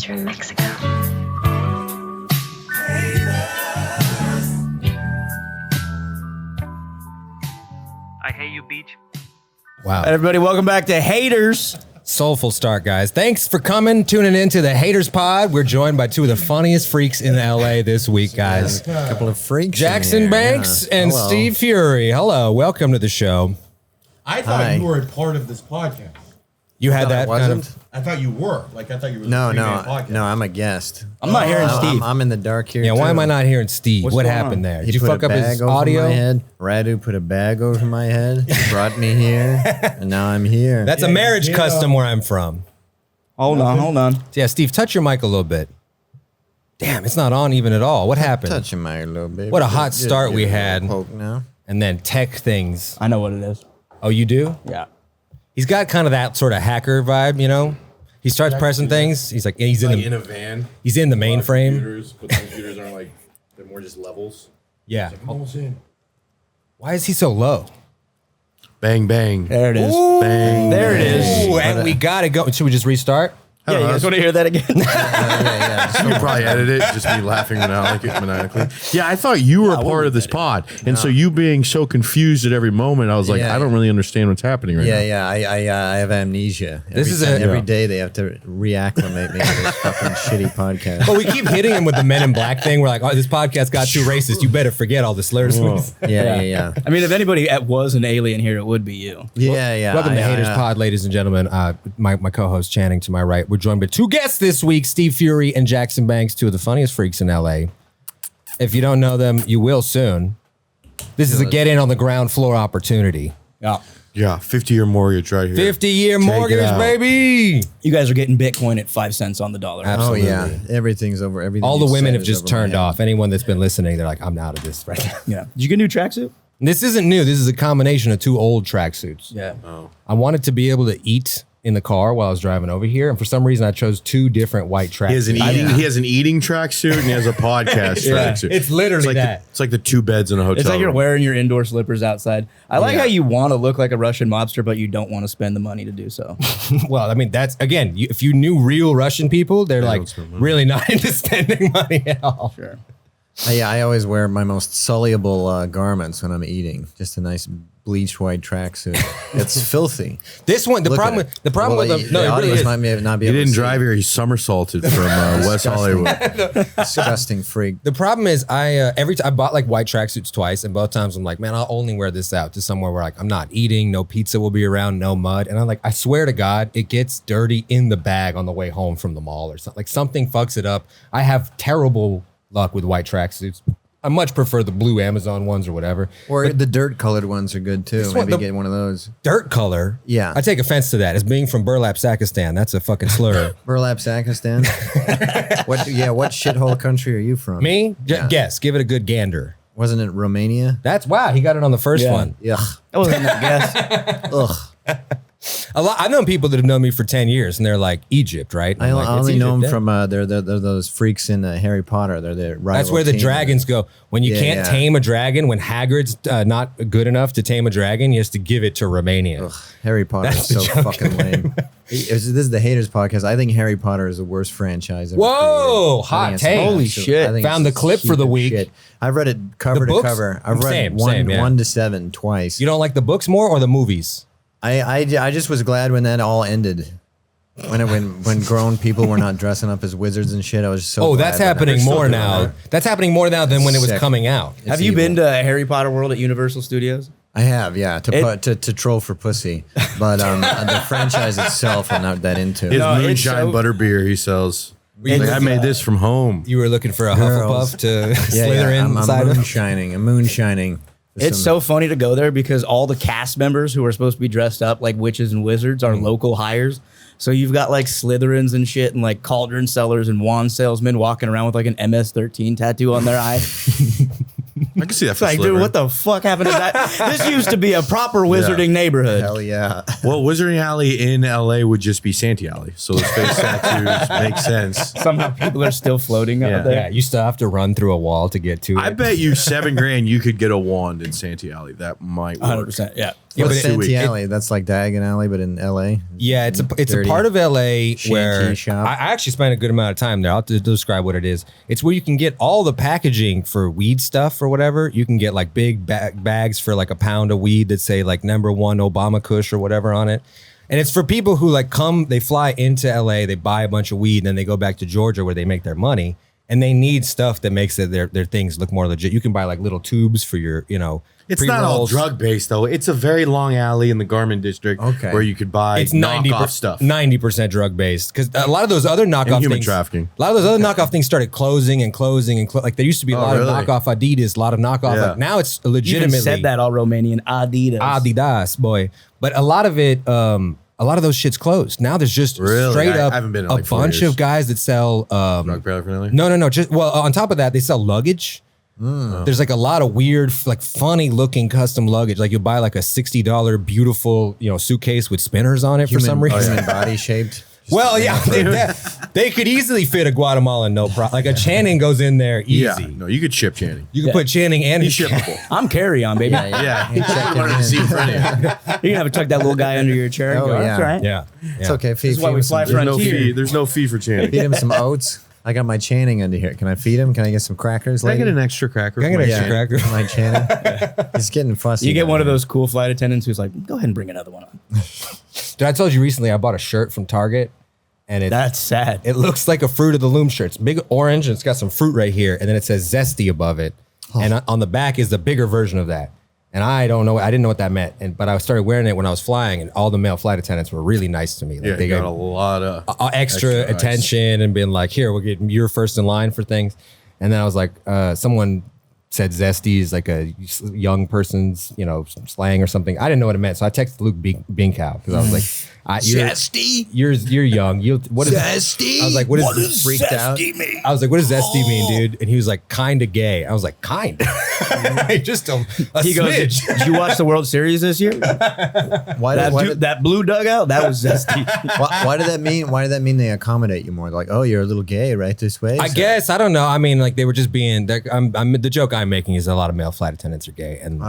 Haters from Mexico. I hate you, beach. Wow. Everybody, welcome back to Haters. Soulful start, guys. Thanks for coming, tuning in to the Haters Pod. We're joined by two of the funniest freaks in LA this week, guys. A couple of freaks. Jackson Banks and Hello. Steve Furey. Hello, welcome to the show. I thought Hi. you were a part of this podcast. You had that kind wasn't? of. I thought you were. Like, I thought you were No, a three-man podcast. no, I'm a guest. I'm not hearing Steve. I'm in the dark here. Yeah, why too. am I not hearing Steve? What's what going happened on? there? He Did you put fuck a up bag his over audio? my head. Radu put a bag over my head, brought me here, and now I'm here. That's a marriage custom where I'm from. Hold on. Yeah, Steve, touch your mic a little bit. Damn, it's not on even at all. What happened? touching my a little bit. What a hot start we had. Poke now. And then tech things. I know what it is. Oh, you do? Yeah. He's got kind of that sort of hacker vibe, you know? He starts pressing things. He's like, he's Like in in the a van. he's in the mainframe. Computers, but the computers aren't like, they're more just levels. Yeah. I'm almost in. Why is he so low? Bang, bang. There it is. Bang. There it is. Ooh, and we gotta go. Should we just restart? Yeah, you guys want to hear that again? You could probably edit it, just me laughing maniacally. Yeah, I thought you were a part of this pod. And so you being so confused at every moment, I was like, Yeah. I don't really understand what's happening right now. Yeah, I have amnesia. Yeah. Every day they have to reacclimate me to this fucking shitty podcast. But we keep hitting him with the Men in Black thing. We're like, oh, this podcast got too racist. You better forget all the slurs. Yeah. I mean, if anybody was an alien here, it would be you. Yeah. Welcome to Haters Pod, ladies and gentlemen. My co-host Channing to my right. We're joined by two guests this week, Steve Furey and Jackson Banks, two of the funniest freaks in LA. If you don't know them, you will soon. This is a get in on the ground floor opportunity. Yeah. Yeah, 50-year mortgage right here. 50-year Take it mortgage, out. baby. You guys are getting Bitcoin at 5 cents on the dollar. Oh Absolutely. yeah, everything's over. Everything. All the you women said have is just over my turned head. off. Anyone that's been listening, they're like, I'm out of this right now. Yeah. Did you get a new tracksuit? This isn't new. This is a combination of two old tracksuits. Yeah. I wanted to be able to eat in the car while I was driving over here, and for some reason, I chose two different white He has an tracksuits. he has an eating tracksuit and he has a podcast tracksuit. It's literally like that. it's like the two beds in a hotel. It's like you're room. wearing your indoor slippers outside. I like how you want to look like a Russian mobster, but you don't want to spend the money to do so. Well, I mean, that's again, if you knew real Russian people, they're like don't spend money. really not into spending money at all. Sure. I always wear my most soluble garments when I'm eating. Just a nice bleached white tracksuit. It's filthy. This one, the Look problem at with it. the problem Well, with them, the no, it really audience is. might not be He able to didn't see drive it. here. He somersaulted from West Hollywood. Disgusting freak. The problem is, I bought like white tracksuits twice, and both times I'm like, man, I'll only wear this out to somewhere where like I'm not eating, no pizza will be around, no mud, and I'm like, I swear to God, it gets dirty in the bag on the way home from the mall or something. Like something fucks it up. I have terrible luck with white tracksuits. I much prefer the blue Amazon ones or whatever. Or the dirt colored ones are good too. This one- Maybe the- get one of those. Dirt color. Yeah. I take offense to that. As being from Burlap, Sakistan, that's a fucking slur. Burlap Sakistan. What shithole country are you from? Me? Yeah. Guess. Give it a good gander. Wasn't it Romania? That's wow. He got it on the first Yeah. one. Yuck. That wasn't that guess. Ugh. I've known people that have known me for 10 years, and they're like Egypt, right? And I I'm like, "It's only know Egypt, them yeah." from they're those freaks in Harry Potter. They're the rival That's where the team. dragons go. When you Yeah, can't yeah. tame a dragon, when Hagrid's not good enough to tame a dragon, he has to give it to Romania. Harry Potter is That's the so joke. fucking lame. This is the Haters podcast. I think Harry Potter is the worst franchise ever. Whoa, created. I hot think it's take. Holy absolute- shit. I think Found it's the clip for the stupid week. shit. I've read it cover The to books? cover. I've read Same, one, same, yeah. 1 to 7 twice. You don't like the books more or the movies? I just was glad when that all ended. When grown people were not dressing up as wizards and shit, I was so. Oh, glad that's when that happening was more still now. going on. That's happening more now than when it was Sick. coming out. It's Have you evil. been to Harry Potter World at Universal Studios? I have, yeah, to troll for pussy, but the franchise itself I'm not that into. His No, it's moonshine so- butterbeer he sells. He's like, It's, I made this from home. You were looking for a Girls. Hufflepuff to slither I'm inside of. moonshining. I'm moonshining. It's so funny to go there because all the cast members who are supposed to be dressed up like witches and wizards are local hires. So you've got like Slytherins and shit and like cauldron sellers and wand salesmen walking around with like an MS-13 tattoo on their eye. I can see that. It's like, dude, what the fuck happened to that? This used to be a proper wizarding neighborhood. Hell yeah. Well, Wizarding Alley in LA would just be Santee Alley. So those face tattoos make sense. Somehow people are still floating out there. Yeah, you still have to run through a wall to get to it. I bet you $7,000 you could get a wand in Santee Alley. That might work. 100%. Yeah. Yeah, What's but Santee Alley? That's like Diagon Alley, but in LA. Yeah, it's a Dirty part of LA shanty where shop. I actually spent a good amount of time there. I'll describe what it is. It's where you can get all the packaging for weed stuff or whatever. You can get like big bags for like a pound of weed that say like #1 Obama Kush or whatever on it. And it's for people who like they fly into LA, they buy a bunch of weed, and then they go back to Georgia where they make their money. And they need stuff that makes their things look more legit. You can buy like little tubes for your, It's not all pre-rolls. drug based though. It's a very long alley in the Garment District where you could buy It's knockoff stuff. 90% drug based because a lot of those other knockoff human things, trafficking. A lot of those other knockoff things started closing and like there used to be a lot really? of knockoff Adidas, a lot of knockoff. Yeah. Like, now it's You even legitimately said that all Romanian. Adidas, boy. But a lot of it, a lot of those shit's closed. Now there's just Really? straight I up haven't been in a like 4 bunch years. of guys that sell. Drug paraphernalia? No. Just on top of that, they sell luggage. There's like a lot of weird, like funny looking custom luggage. Like you'll buy like a $60 beautiful, suitcase with spinners on it for some reason. Human body shaped. Well, yeah, they could easily fit a Guatemalan, no problem. Like a Channing goes in there easy. Yeah. No, you could ship Channing. You can put Channing and He's shippable. I'm carry on, baby. Yeah. He checked Wanted to in. see in front of you. You can have to tuck that little guy under your chair. And Oh, go, yeah. That's right. Yeah, It's okay. This is why we fly There's no Frontier. fee. There's no fee for Channing. Feed him some oats. I got my Channing under here. Can I feed him? Can I get some crackers? Can I lady? get an extra cracker? Can I get for an my extra Channing? cracker? My Channing. He's getting fussy. You get down one of there. those cool flight attendants who's like, go ahead and bring another one on. Dude, I told you recently I bought a shirt from Target, and That's sad. it looks like a Fruit of the Loom shirt. It's big orange, and it's got some fruit right here, and then it says Zesty above it, and on the back is the bigger version of that. And I didn't know what that meant, but I started wearing it when I was flying, and all the male flight attendants were really nice to me. Like Yeah, they you got gave a lot of extra nice. attention and being like, here, we'll get you're first in line for things. And then I was like, someone said Zesty is like a young person's, slang or something. I didn't know what it meant. So I texted Luke Beancow because I was like, Zesty. you're young. What is Zesty. I was like, what is freaked out? I was like, what does zesty mean, dude? And he was like, kind of gay. I was like, kind. Just a He goes, smidge. did you watch the World Series this year? Why That, why dude, that blue dugout, that was zesty. why did that mean? Why did that mean they accommodate you more? Like, oh, you're a little gay, right this way. I guess I don't know. I mean, like they were just being. The joke I'm making is a lot of male flight attendants are gay, and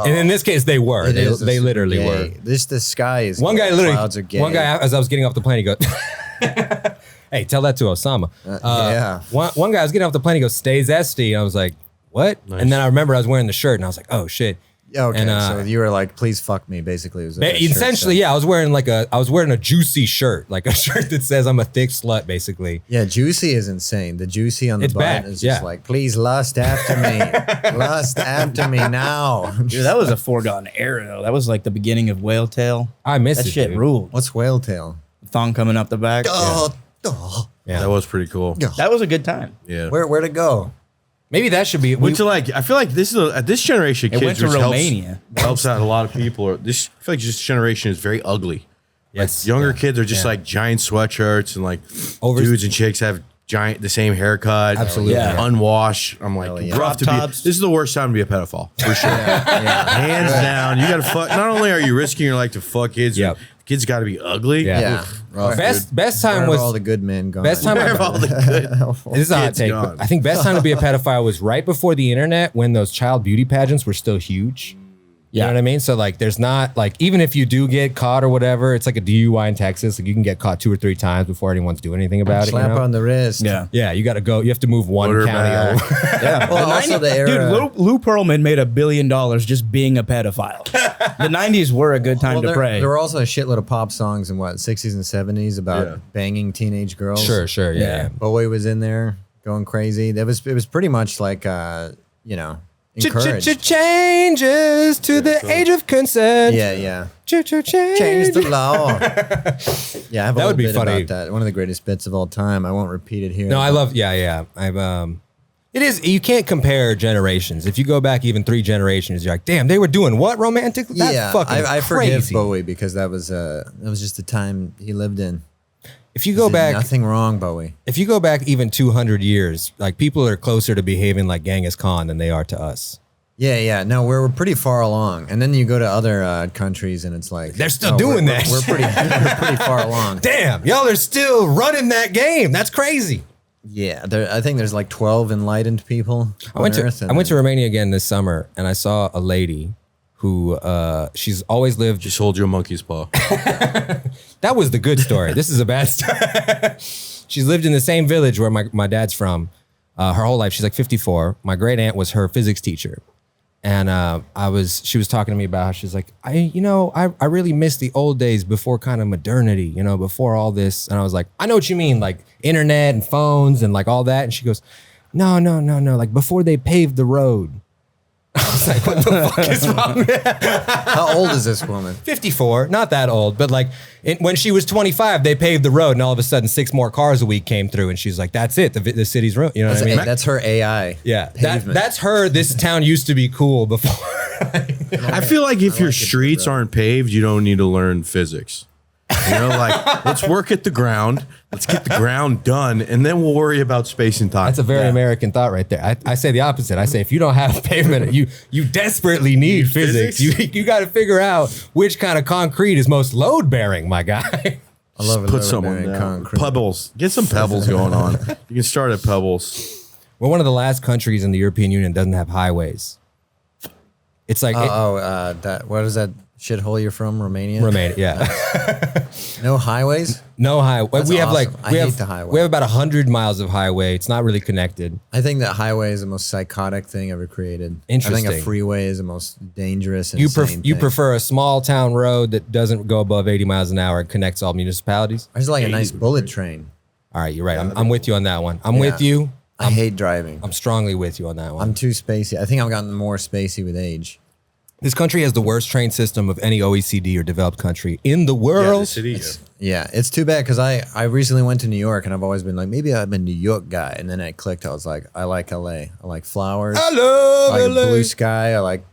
in this case they were. It is They a literally gay. were. The sky is. One gay. guy literally. Clouds are gay. One guy as I was getting off the plane, he goes, "Hey, tell that to Osama." Yeah. One guy I was getting off the plane, he goes, "Stay zesty," and I was like, "What?" And then I remember I was wearing the shirt, and I was like, "Oh shit." Okay, And, so you were like, please fuck me. Basically, it was that shirt essentially, stuff. yeah, I was wearing a juicy shirt, like a shirt that says I'm a thick slut, basically. Yeah, juicy is insane. The juicy on the It's button back, is just yeah. like, please lust after me. Lust after me now. Dude, that was a foregone era, though. That was like the beginning of Whale Tail. I miss That it, shit dude. ruled. What's whale tail? Thong coming up the back. Yeah. That was pretty cool. That was a good time. Yeah. Where to go? Maybe that should be. Went to I feel like this is at this generation of It kids went to which Romania. helps out a lot of people. I feel like this generation is very ugly. Yes. Younger kids are just like giant sweatshirts and like dudes and chicks have the same haircut. Absolutely. Yeah. Unwashed. I'm like, yeah. rough to Crop be. tops. This is the worst time to be a pedophile for sure. Hands down. You got to fuck. Not only are you risking your life to fuck kids, Yep. kids got to be ugly. Yeah. Yeah. Rough, Best Where time have was all the good men gone? best time. Where have all the good This is a hot kids take. gone? But I think best time to be a pedophile was right before the internet when those child beauty pageants were still huge. You know what I mean? So like, there's not like, even if you do get caught or whatever, it's like a DUI in Texas. Like you can get caught 2 or 3 times before anyone's doing anything about Slap it. on the wrist. Yeah. Yeah, you got to go. You have to move one Put her county back. over. Yeah. Well, also the era. Dude, Lou Pearlman made $1 billion just being a pedophile. The 90s were a good time to there, pray. there were also a shitload of pop songs in 60s and 70s about Yeah. banging teenage girls. Sure, yeah. Yeah. Bowie was in there going crazy. It was pretty much like encouraged. Changes to the age of consent. Yeah. Change. Change the law. Yeah, I have a That would little be bit funny. about that. One of the greatest bits of all time. I won't repeat it here. No, I love. Yeah. It is. You can't compare generations. If you go back even 3 generations, you're like, damn, they were doing what romantically? That's Yeah, fucking I forgive crazy. Bowie because that was just the time he lived in. If you go Did back, nothing wrong, Bowie. if you go back even 200 years, like people are closer to behaving like Genghis Khan than they are to us. Yeah. No, we're pretty far along, and then you go to other countries, and it's like They're still doing that. We're pretty far along. Damn, y'all are still running that game. That's crazy. Yeah, I think there's like 12 enlightened people on Earth. I went to Romania again this summer, and I saw a lady who she's always lived. Just hold your monkey's paw. That was the good story. This is a bad story. She's lived in the same village where my dad's from her whole life. She's like 54. My great aunt was her physics teacher. And she was talking to me about how she's like, I really miss the old days before kind of modernity, before all this. And I was like, I know what you mean, like internet and phones and like all that. And she goes, no, like before they paved the road. I was like, what the fuck is wrong? How old is this woman? 54, not that old, but like when she was 25, they paved the road, and all of a sudden 6 more cars a week came through, and she's like, that's it, the city's ruined. You know what I mean? That's her AI. Yeah, pavement. that's her. This town used to be cool before. I feel like if your streets aren't paved, you don't need to learn physics. Like, let's work at the ground. Let's get the ground done, and then we'll worry about space and time. That's a very American thought right there. I say the opposite. I say if you don't have pavement, you desperately need physics. You got to figure out which kind of concrete is most load bearing, my guy. I love it. Put someone down. Concrete. Pebbles. Get some pebbles going on. You can start at Pebbles. We're one of the last countries in the European Union that doesn't have highways. It's like what is that shithole you're from? Romania. yeah. No highways. No highway. That's We have awesome. like I hate the highway. We have about 100 miles of highway. It's not really connected. I think that highway is the most psychotic thing ever created. I Interesting. think a freeway is the most dangerous. You insane prefer a small town road that doesn't go above 80 miles an hour and connects all municipalities? I just like a nice bullet train. All right, you're right. I'm with you on that one. I'm with you. I hate driving. I'm strongly with you on that one. I'm too spacey. I think I've gotten more spacey with age. This country has the worst train system of any OECD or developed country in the world. The city. Yeah, it's too bad because I recently went to New York and I've always been like, maybe I'm a New York guy. And then it clicked. I was like, I like LA. I like flowers. I love I like LA. a blue sky. I like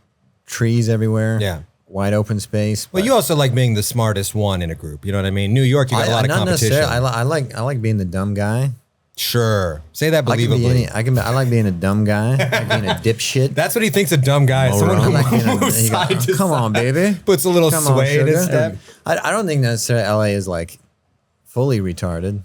trees everywhere. Yeah. Wide open space. Well, you also like being the smartest one in a group. You know what I mean? New York, you got a lot of not competition. necessarily. I like being the dumb guy. Sure. Say that I believably. like being a dumb guy. I like being a dipshit. That's what he thinks a dumb guy is. Someone I who like being moves you go, side to come on, side, baby. puts a little Come on, sway in his sugar. step. I don't think necessarily LA is like fully retarded.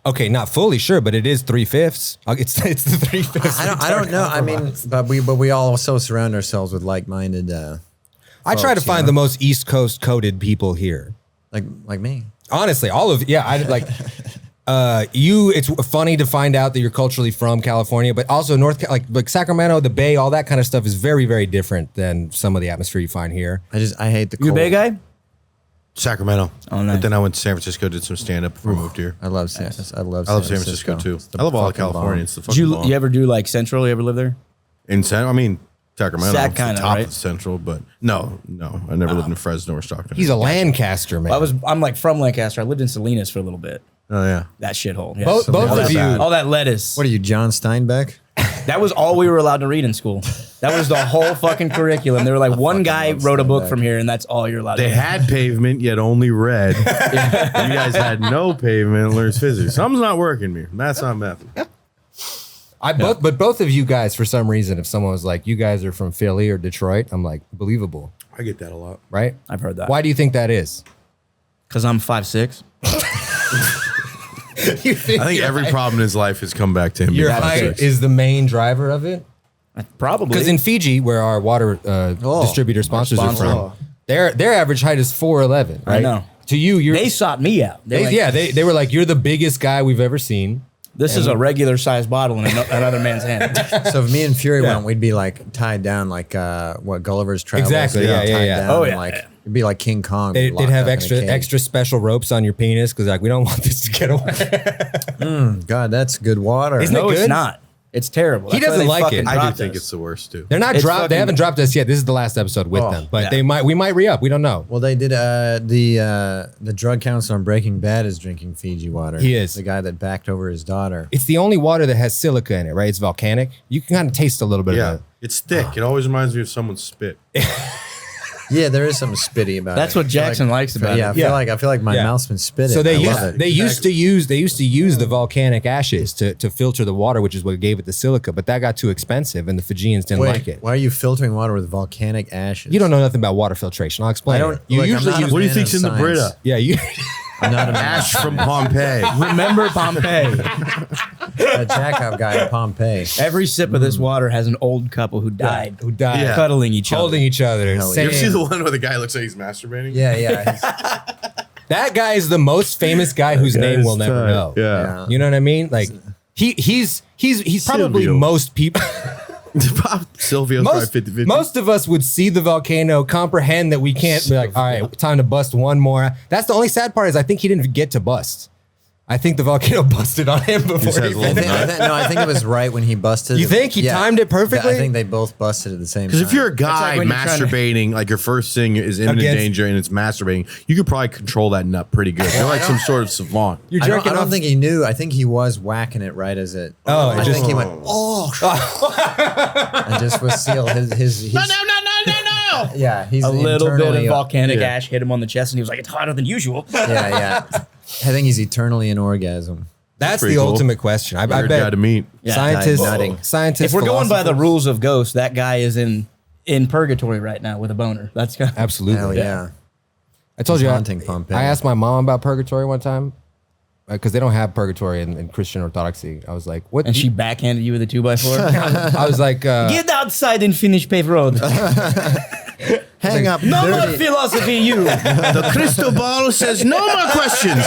Okay, not fully, sure, but it is 3/5. It's the 3/5. I don't know. I mean, but we all also surround ourselves with like-minded. I try to folks, you find know? the most East Coast coded people here. like me. Honestly, all of I like. It's funny to find out that you're culturally from California, but also like Sacramento, the Bay, all that kind of stuff is very, very different than some of the atmosphere you find here. I hate the You a cold. Bay guy? Sacramento. Oh, nice. But then I went to San Francisco, did some stand-up before I moved here. I love San I love San Francisco too. It's the I love all of fucking California. bomb. It's the Did fucking you bomb. you ever do like Central? You ever live there? Sacramento. Sac it's the kinda, top right? of Central, but no. I never lived in Fresno or Stockton. He's a Lancaster man. I'm like from Lancaster. I lived in Salinas for a little bit. Oh yeah. That shithole. Yeah. Both all of that, you- all that lettuce. What are you, John Steinbeck? That was all we were allowed to read in school. That was the whole fucking curriculum. They were like, one guy love wrote a book Steinbeck. from here, and that's all you're allowed to They read. had pavement, yet only red. You guys had no pavement and learned physics. Something's not working here. That's not math. But both of you guys, for some reason, if someone was like, you guys are from Philly or Detroit, I'm like, believable, I get that a lot. right? I've heard that. Why do you think that is? Because I'm 5'6". You think I think every problem in his life has come back to him. your being height 5'6". is the main driver of it? Probably. Because in Fiji, where our water distributor sponsors are sponsor. from, their average height is 4'11", right? I know. To you, They sought me out. They're like, they were like, you're the biggest guy we've ever seen. This is a regular sized bottle in another man's hand. So if me and Fury went, we'd be like tied down like what Gulliver's Travels. Exactly, you know, yeah, tied yeah. down Oh, and, yeah, like yeah. it'd be like King Kong. They'd locked have up in a cage. extra special ropes on your penis because like we don't want this to get away. God, that's good water. Isn't it No, good? it's not. It's terrible. He That's why doesn't they like fucking it. I do dropped think us. it's the worst too. They're not It's dropped. They fucking- haven't dropped us yet. This is the last episode with them, but yeah. we might re-up. We don't know. Well, they did. The drug counselor on Breaking Bad is drinking Fiji water. He is. The guy that backed over his daughter. It's the only water that has silica in it, right? It's volcanic. You can kind of taste a little bit Yeah, of it. it's thick. It always reminds me of someone's spit. Yeah, there is something spitty about That's it. what Jackson likes about Yeah, it. I feel like my Yeah. mouth's been spitting. So I love it. they used to use the volcanic ashes to filter the water, which is what gave it the silica. But that got too expensive, and the Fijians didn't Wait, like it. why are you filtering water with volcanic ashes? You don't know nothing about water filtration. I'll explain. I don't. it. You look, I'm usually not a use What do you fan think's of in the science. Brita? yeah you. I'm not a Ash from Pompeii. Remember Pompeii. Jacob guy in Pompeii. Every sip of this water has an old couple who died. Who died? Yeah. Cuddling each other. Holding each other. Hell yeah. saying- You ever see the one where the guy looks like he's masturbating? Yeah, yeah. that guy is the most famous guy whose name we'll never know. Yeah. You know what I mean? Like he's probably Silvio. most people. Silvio's probably Most, 50-50. most of us would see the volcano, comprehend that we can't be like, all right, time to bust one more. That's the only sad part is I think he didn't get to bust. I think the volcano busted on him before Just he has a little finished. I think it was right when he busted. You think he timed it perfectly? I think they both busted at the same time. Because if you're a guy like when you're trying to- masturbating, like your first thing is imminent Against- danger and it's masturbating, you could probably control that nut pretty good. You're like some sort of savant. You're I jerking don't off. think he knew. I think he was whacking it right as it. Oh, I it just- think he went, and just was sealed. His No. yeah, he's A little bit eternally- of volcanic yeah. ash hit him on the chest, and he was like, "It's hotter than usual." Yeah. I think he's eternally in orgasm. That's pretty the cool. ultimate question. I Weird guy bet to meet. Yeah. scientists, Nutting. scientists. If we're going by the philosophers- rules of ghosts, that guy is in purgatory right now with a boner. That's kind of, absolutely. Hell yeah. I told He's you. haunting Pompeii. I asked my mom about purgatory one time because they don't have purgatory in Christian Orthodoxy. I was like, "What?" and she backhanded you with a 2x4. I was like, Get outside and finish paved road. Hang up. No more dirty. philosophy, you. The crystal ball says no more questions.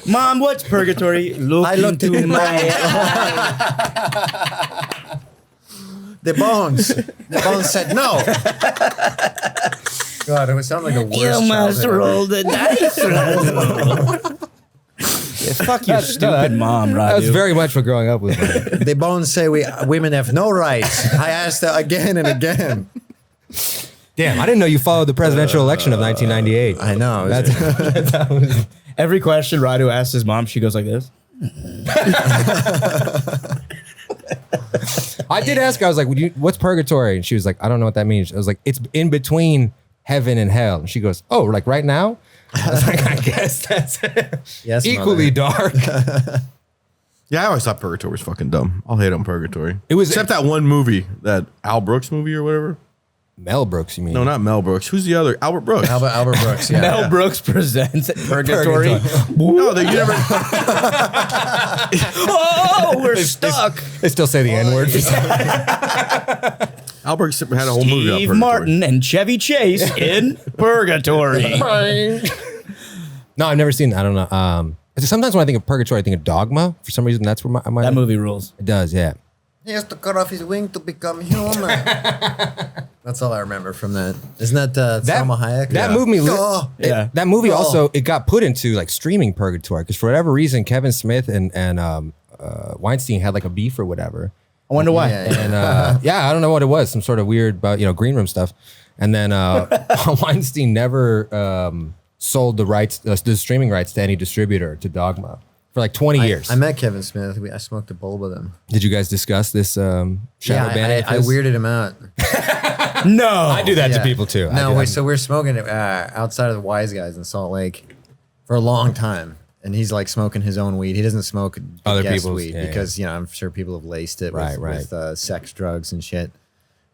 Mom, what's purgatory? Look I looked into in my The bones. The bones said no. God, it would sound like the worst. You must childhood ever. roll the dice, Radu. Fuck your stupid mom, Radu. that was very much what growing up was. Like. The bones say women have no rights. I asked her again and again. Damn, I didn't know you followed the presidential election of 1998. I know. That's Every question Radu asks his mom, she goes like this. I did ask her, I was like, what's purgatory? And she was like, I don't know what that means. I was like, it's in between heaven and hell. And she goes, oh, like right now? I was like, I guess that's Yes, equally mother. dark. Yeah, I always thought Purgatory was fucking dumb. I'll hate on Purgatory. It was- except that one movie, that Al Brooks movie or whatever. Mel Brooks, you mean? No, not Mel Brooks. Who's the other? Albert Brooks. Albert Brooks. Yeah. Mel Brooks presents at Purgatory. No, you never. Oh, we're stuck. They still say the N word. Al Brooks had a whole movie about Steve Purgatory. Martin and Chevy Chase in Purgatory. No, I've never seen that. I don't know. Sometimes when I think of purgatory, I think of Dogma. For some reason, that's where my That movie rules. It does, yeah. He has to cut off his wing to become human. That's all I remember from that. Isn't that Salma Hayek? That Yeah. movie, Oh, Yeah. that movie Oh. also it got put into like streaming purgatory because for whatever reason, Kevin Smith and Weinstein had like a beef or whatever. I wonder why. Yeah, yeah. And yeah, I don't know what it was, some sort of weird, green room stuff. And then Weinstein never sold the rights, the streaming rights to any distributor to Dogma for like 20 years. I met Kevin Smith. I smoked a bowl with him. Did you guys discuss this shadow banning? I weirded him out. No, I do that to Yeah. people too. No, so we're smoking outside of the Wise Guys in Salt Lake for a long time. And he's like smoking his own weed. He doesn't smoke Other guest people's, weed yeah, because, I'm sure people have laced it Right, with sex, drugs, and shit.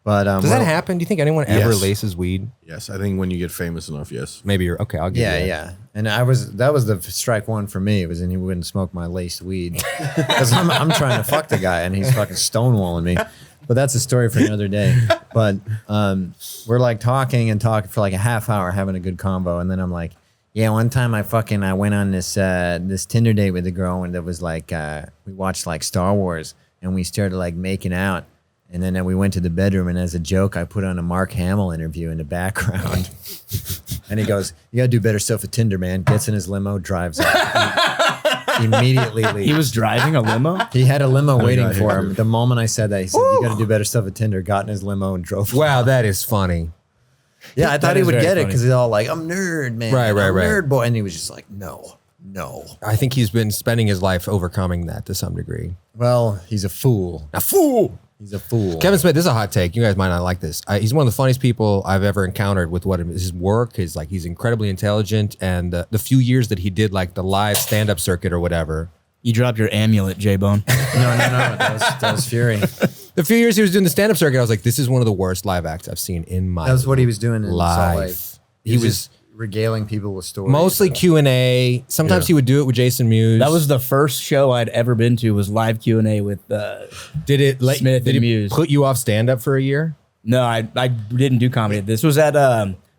But Does that happen? Do you think anyone ever Yes. laces weed? Yes, I think when you get famous enough, yes. Maybe you're okay. I'll give you that. Yeah. And that was the strike one for me. It was, and he wouldn't smoke my laced weed because I'm trying to fuck the guy and he's fucking stonewalling me. But that's a story for another day. But we're like talking for like a half hour, having a good combo, and then I'm like, yeah, one time I went on this Tinder date with a girl, and it was like we watched like Star Wars, and we started like making out. And then we went to the bedroom, and as a joke, I put on a Mark Hamill interview in the background. And he goes, "You gotta do better stuff with Tinder, man." Gets in his limo, drives off. He immediately leaves. He was driving a limo? He had a limo waiting got for here. him. The moment I said that, he said, "You got to do better stuff with Tinder." Got in his limo and drove. Wow, that is funny. Yeah, I thought That he is would very get it funny. because he's all like, "I'm nerd, man. Right, I'm right. nerd boy," and he was just like, "No." I think he's been spending his life overcoming that to some degree. Well, he's a fool. A fool. He's a fool. Kevin Smith, this is a hot take. You guys might not like this. He's one of the funniest people I've ever encountered with what his work is like. He's incredibly intelligent, and the few years that he did like the live stand-up circuit or whatever. You dropped your amulet, J-Bone. No. That was Furey. The few years he was doing the stand-up circuit, I was like, this is one of the worst live acts I've seen in my life. That was what he was doing in Salt Lake. He was just regaling people with stories. mostly Q&A. Sometimes he would do it with Jason Mewes. That was the first show I'd ever been to was live Q&A with Smith and Mewes. Put you off stand-up for a year? No, I didn't do comedy. This was at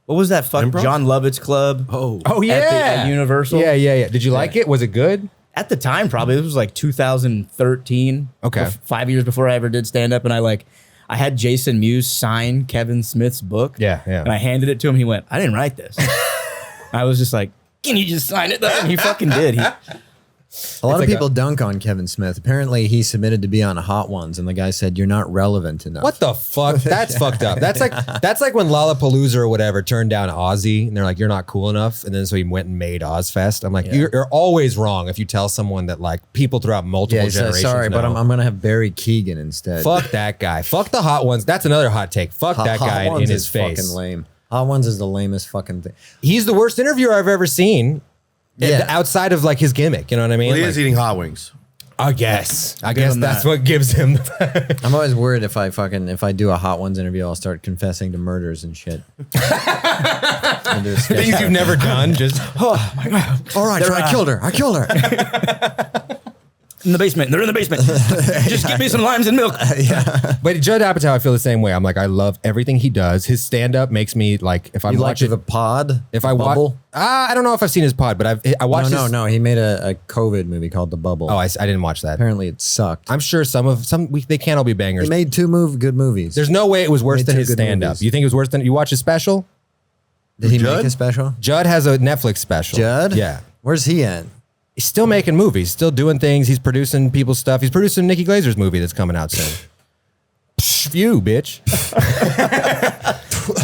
what was that fuck Improv? John Lovett's club? Oh yeah, at Universal. Yeah. Did you like it? Was it good? At the time, probably. This was like 2013. Okay. 5 years before I ever did stand up. And I had Jason Mewes sign Kevin Smith's book. Yeah. And I handed it to him. He went, I didn't write this. I was just like, can you just sign it though? And he fucking did. A lot of people dunk on Kevin Smith. Apparently, he submitted to be on Hot Ones, and the guy said, "You're not relevant enough." What the fuck? That's fucked up. That's like when Lollapalooza or whatever turned down Ozzy, and they're like, "You're not cool enough," and then so he went and made Ozfest. I'm like, you're always wrong if you tell someone that like people throughout multiple generations. Sorry, but know. I'm gonna have Barry Keegan instead. Fuck that guy. Fuck the Hot Ones. That's another hot take. Fuck that guy Ones in his is face. Fucking lame. Hot Ones is the lamest fucking thing. He's the worst interviewer I've ever seen. Yeah. Outside of like his gimmick, you know what I mean? Well, he Like, is eating hot wings. I guess him that's that. what gives him. I'm always worried if I do a Hot Ones interview, I'll start confessing to murders and shit. And do a sketch. Things you've never done. Just oh my God. All right, so I killed her. In the basement. They're in the basement. Just give me some limes and milk. But Judd Apatow, I feel the same way. I'm like, I love everything he does. His stand up makes me like, if I'm You like watching the pod? if I watch, Bubble? I don't know if I've seen his pod, but I watched. No. He made a COVID movie called The Bubble. Oh, I didn't watch that. Apparently it sucked. I'm sure they can't all be bangers. He made two good movies. There's no way it was worse Made than two his good stand up. movies. You think it was worse than you watch his special? Did he Judd? make a special? Judd has a Netflix special. Judd? Yeah. Where's he at? He's still making movies, still doing things. He's producing people's stuff. He's producing Nikki Glazer's movie that's coming out soon. You bitch.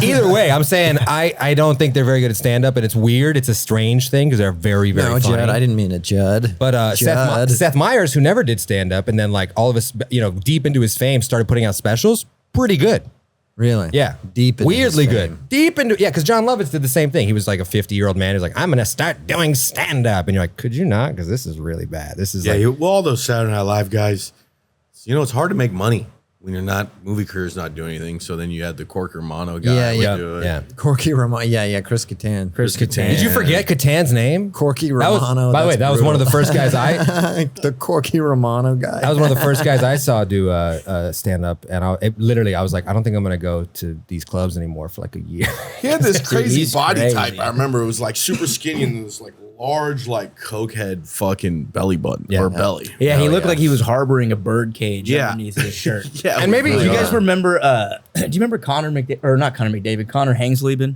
Either way, I'm saying I don't think they're very good at stand up, and it's weird. It's a strange thing because they're very No, funny. Judd. I didn't mean it, Judd. But Judd. Seth Meyers, who never did stand up, and then like all of us, deep into his fame, started putting out specials. Pretty good. Really? Yeah. Deep into Weirdly his good. fame. Deep into, yeah, because John Lovitz did the same thing. He was like a 50-year-old man. He's like, I'm going to start doing stand-up. And you're like, could you not? Because this is really bad. This is Well, all those Saturday Night Live guys, it's hard to make money when you're not, movie career's not doing anything. So then you had the Corker Mono guy. Yeah. would do it. yeah. Corky Romano. Yeah, Chris Kattan. Chris Kattan. Did you forget Catan's name? Corky That was, Romano. by the way, that was one of the first guys the Corky Romano guy. that was one of the first guys I saw do stand-up. And I was like, I don't think I'm going to go to these clubs anymore for like a year. He had this crazy he's body crazy. type. I remember it was like super skinny and this like large like cokehead fucking belly button Yeah. or belly. Yeah, he Hell looked yeah. like he was harboring a bird cage Yeah. underneath his shirt. Yeah, And maybe Do you you guys guys remember? Do you remember Connor Hangsleben?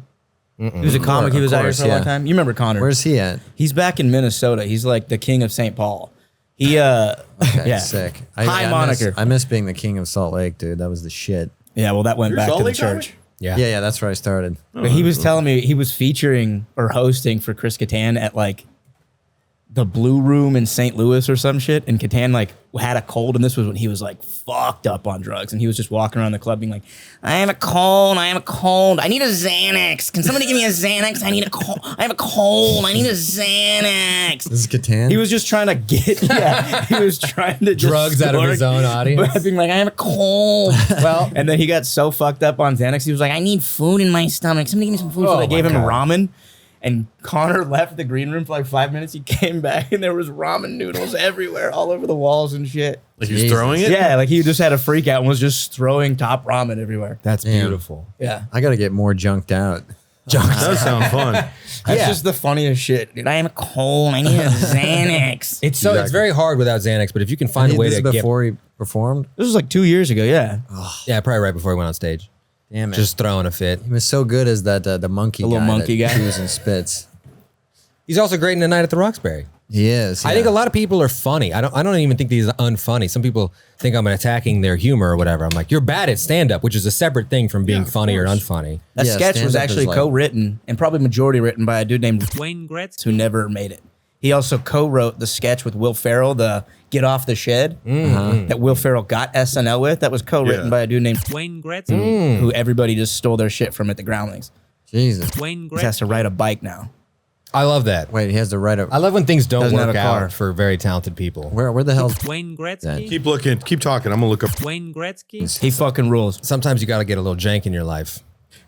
He was a comic. He was out here course, for a long yeah. time. You remember Connor? Where's he at? He's back in Minnesota. He's like the king of St. Paul. He Okay, yeah, sick. High moniker. I miss being the king of Salt Lake, dude. That was the shit. Yeah, well, that went You're back Salt to the Lake guy? church. Yeah, that's where I started. But he was telling me he was featuring or hosting for Chris Kattan at like the Blue Room in St. Louis or some shit. And Kattan like had a cold, and this was when he was like fucked up on drugs, and he was just walking around the club being like, I have a cold. I need a Xanax. Can somebody give me a Xanax? I need a cold. I have a cold. I need a Xanax. This is Kattan? He was just trying to get, he was trying to just Drugs out of his snort, own audience. but being like, I have a cold. Well, and then he got so fucked up on Xanax, he was like, I need food in my stomach. Somebody give me some food. So Oh they gave my him God. ramen. And Connor left the green room for like 5 minutes. He came back and there was ramen noodles everywhere, all over the walls and shit. Like he was Jesus. throwing it? Yeah, like he just had a freak out and was just throwing top ramen everywhere. That's Damn. beautiful. Yeah. I got to get more junked out. That does sound fun. That's Yeah. just the funniest shit. Dude, I am a cold. I need a Xanax. It's it's very hard without Xanax, but if you can find a way This to is get, before he performed? This was like 2 years ago, yeah. yeah, probably right before he went on stage, Damn it. just throwing a fit. He was so good as that the monkey The guy. little monkey that guy. chews and spits. He's also great in The Night at the Roxbury. He is. I think a lot of people are funny. I don't even think he's unfunny. Some people think I'm attacking their humor or whatever. I'm like, you're bad at stand-up, which is a separate thing from being funny or unfunny. That Yeah, sketch was stand-up actually is like- co-written and probably majority written by a dude named Wayne Gretz. who never made it. He also co-wrote the sketch with Will Ferrell, the Get Off the Shed, that Will Ferrell got SNL with. That was co-written by a dude named Wayne Gretzky. who everybody just stole their shit from at the Groundlings. Jesus. Wayne He has to Gretzky. ride a bike now. I love that. Wait, he has to write a. I love when things don't Doesn't have work a car. out for very talented people. Where the hell's Wayne Gretzky. Keep looking. Keep talking. I'm gonna look up. Wayne Gretzky. He fucking rules. Sometimes you got to get a little jank in your life.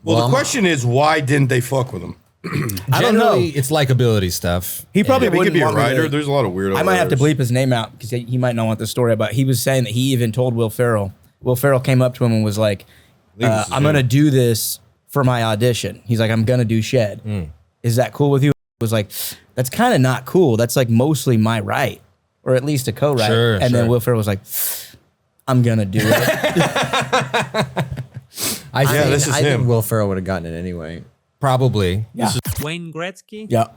Well, the question is, why didn't they fuck with him? I don't know. Generally, it's likability stuff. He probably Yeah, he wouldn't could be a want me writer. to- There's a lot of weirdo. I might have to writers. bleep his name out because he might not want the story about. He was saying that he even told Will Ferrell. Will Ferrell came up to him and was like, this is "I'm him. gonna do this for my audition." He's like, "I'm gonna do Shed. Is that cool with you?" It was like, "That's kind of not cool. That's like mostly my right, or at least a co-write." Sure, and then sure. Will Ferrell was like, "I'm gonna do it." I think this is I him. think Will Ferrell would have gotten it anyway. probably. Yeah. Wayne Gretzky. Yeah.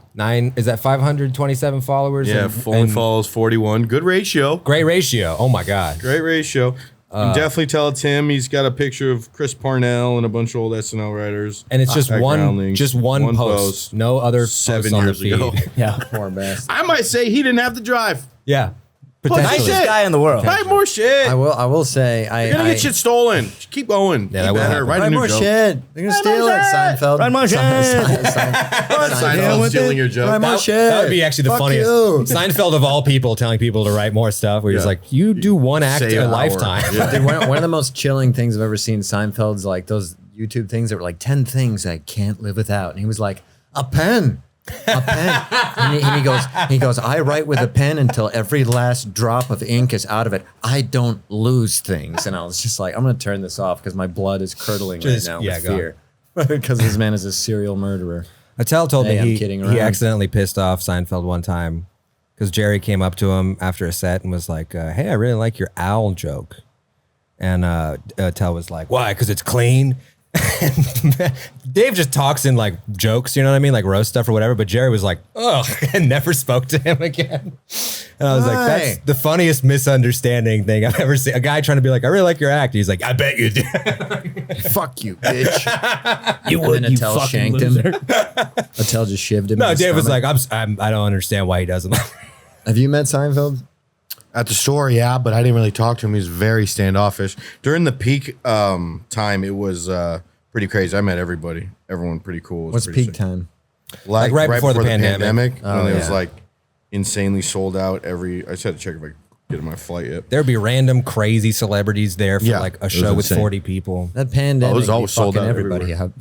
527 followers? Yeah, and- full and follows 41. Good ratio. Great ratio. Oh my God. Great ratio. You can definitely tell it's him. He's got a picture of Chris Parnell and a bunch of old SNL writers. And it's just At one Groundlings. one post. No other 7 posts on the years ago. feed. Yeah. Poor bastard. I might say he didn't have to drive. Yeah. Nicest Potentially. shit. Guy in the world. Write more shit. I will say You're gonna get shit stolen. Just keep going. Yeah, that Keep will better. happen. Write a Write new more joke. shit. They're gonna Write more steal it, shit. Seinfeld. Write more shit. Seinfeld stealing your joke. Write more That, shit. that would be actually the Fuck funniest. you. Seinfeld of all people telling people to write more stuff. Where he's Yeah. like, you do one act Say a an hour. lifetime. Yeah. Dude, one of the most chilling things I've ever seen Seinfeld's like those YouTube things that were like 10 things I can't live without. And he was like, a pen. A pen. and he goes, I write with a pen until every last drop of ink is out of it. I don't lose things. And I was just like, I'm going to turn this off because my blood is curdling Just- right now yeah, with go. fear. Because this man is a serial murderer. Attell told Hey, I'm me kidding he around. accidentally pissed off Seinfeld one time because Jerry came up to him after a set and was like, hey, I really like your owl joke. And Attell was like, why? Because it's clean. And Dave just talks in like jokes, you know what I mean? Like roast stuff or whatever. But Jerry was like, ugh, and never spoke to him again. And I was like, that's Why? the funniest misunderstanding thing I've ever seen. A guy trying to be like, I really like your act. He's like, I bet you do. Fuck you, bitch. You And would, then you Attell fucking shanked loser. him. Attell just shivved him. No, in his Dave was stomach. like, I don't understand why he doesn't. Have you met Seinfeld? At the store, yeah, but I didn't really talk to him. He was very standoffish. During the peak time, it was pretty crazy. I met everybody. Everyone pretty cool. It was What's pretty peak sick. time? Like right before the pandemic. Oh, when it was yeah. like insanely sold out every. I just had to check if I could get my flight yet. There'd be random crazy celebrities there for Yeah, like a it was show with insane. 40 people. That pandemic, Oh, it was always be sold fucking out everybody everywhere. up.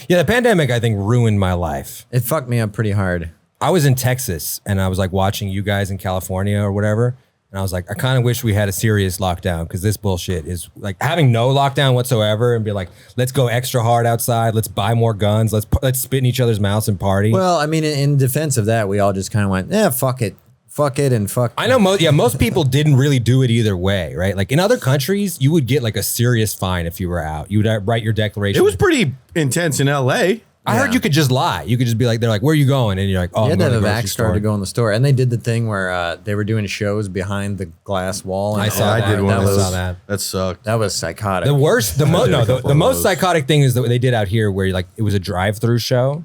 Yeah, the pandemic, I think, ruined my life. It fucked me up pretty hard. I was in Texas and I was like watching you guys in California or whatever. And I was like, I kind of wish we had a serious lockdown because this bullshit is like having no lockdown whatsoever and be like, let's go extra hard outside. Let's buy more guns. Let's spit in each other's mouths and party. Well, I mean, in defense of that, we all just kind of went, fuck it, and fuck. I know most people didn't really do it either way, right? Like in other countries, you would get like a serious fine if you were out. You would write your declaration. It was pretty intense in L.A. I heard you could just lie. You could just be like, they're like, where are you going? And you're like, oh, You I'm had to going have to a the vax grocery card to store. go in the store, and they did the thing where they were doing shows behind the glass wall. And I saw I that. did one I of those. saw that. That sucked. That was psychotic. The worst, the did a couple the of most those. psychotic thing is that they did out here where like it was a drive-through show,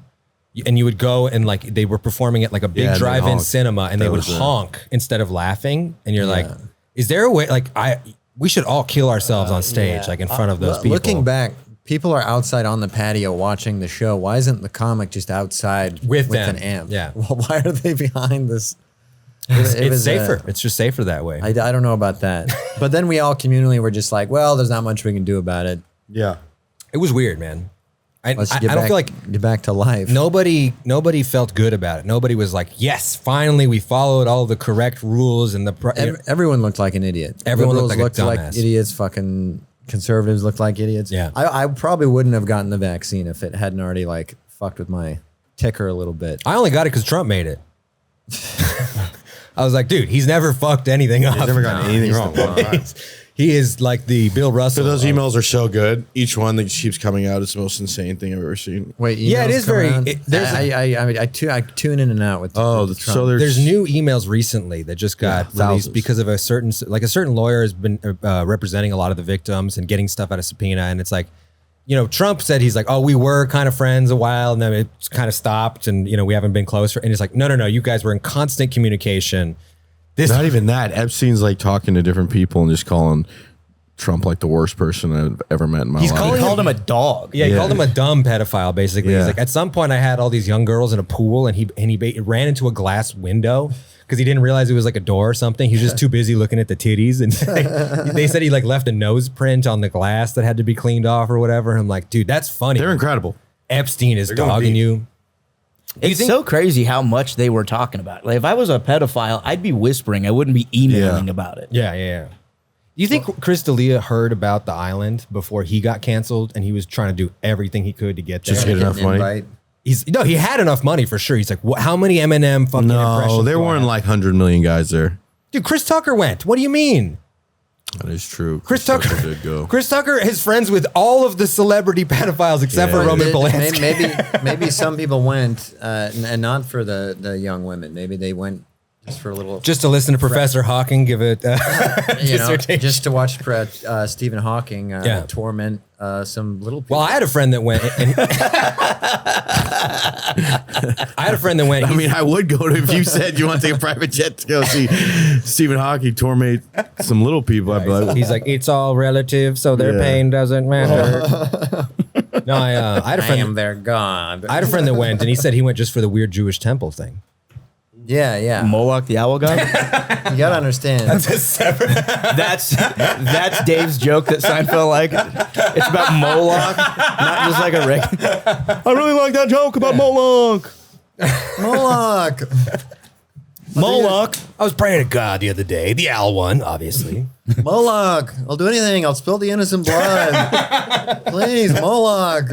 and you would go and like they were performing at like a big Yeah, and they drive-in honk. cinema, and they That would was it. honk instead of laughing, and you're like, Yeah. is there a way? Like we should all kill ourselves on stage, like in front of those people. Looking back, people are outside on the patio watching the show. Why isn't the comic just outside With them, an amp? yeah. Well, why are they behind this? it's safer. It's just safer that way. I don't know about that. But then we all communally were just like, well, there's not much we can do about it. Yeah. It was weird, man. I Let's don't get back, feel like get back to life. nobody felt good about it. Nobody was like, yes, finally we followed all the correct rules and the. Everyone looked like an idiot. Everyone Liberals looked like a like dumbass. idiots. Fucking conservatives looked like idiots. Yeah. I probably wouldn't have gotten the vaccine if it hadn't already like fucked with my ticker a little bit. I only got it because Trump made it. I was like, dude, he's never fucked anything up. He's never gotten anything he's wrong. the He is like the Bill Russell. So those of- emails are so good. Each one that keeps coming out is the most insane thing I've ever seen. Wait, Yeah, it emails is come very- around? there's I tune in and out with. Oh, with so Trump. There's new emails recently that just got Yeah, released thousands. because of a certain lawyer has been representing a lot of the victims and getting stuff out of subpoena, and it's like Trump said he's like, oh, we were kind of friends a while and then it's kind of stopped and, we haven't been closer. And it's like, no, you guys were in constant communication. Not even that. Epstein's like talking to different people and just calling Trump like the worst person I've ever met in my life. He called him a dog. Yeah, he called him a dumb pedophile, basically. Yeah. He's like, at some point I had all these young girls in a pool and he ran into a glass window because he didn't realize it was like a door or something. He was just too busy looking at the titties. And they said he like left a nose print on the glass that had to be cleaned off or whatever. And I'm like, dude, that's funny. They're incredible. Epstein is going dogging deep. you. It's so crazy how much they were talking about. Like if I was a pedophile, I'd be whispering. I wouldn't be emailing about it. Yeah. You think Chris D'Elia heard about the island before he got canceled and he was trying to do everything he could to get there? Just get enough money. Invite. He had enough money for sure. He's like, how many Eminem fucking impressions? No, there do I weren't have? like 100 million guys there. Dude, Chris Tucker went. What do you mean? That is true. Chris Tucker did go. Chris Tucker is friends with all of the celebrity pedophiles except for Roman Polanski. Maybe some people went and not for the young women. Maybe they went just for a little, Just to listen to Professor Hawking give it dissertation. just to watch Stephen Hawking Yeah. torment some little people. Well, I had a friend that went. I mean, I would go to if you said you want to take a private jet to go see Stephen Hawking torment some little people. I'd be like, He's like, it's all relative, so their Yeah. pain doesn't matter. No, I had a I friend. am their god. I had a friend that went, and he said he went just for the weird Jewish temple thing. Yeah. Moloch the owl god. You gotta understand. That's Dave's joke that Seinfeld like. It's about Moloch, not just like a Rick. I really like that joke about Moloch. Moloch. Moloch. I was praying to God the other day, the owl one, obviously. Moloch. I'll do anything. I'll spill the innocent blood. Please, Moloch.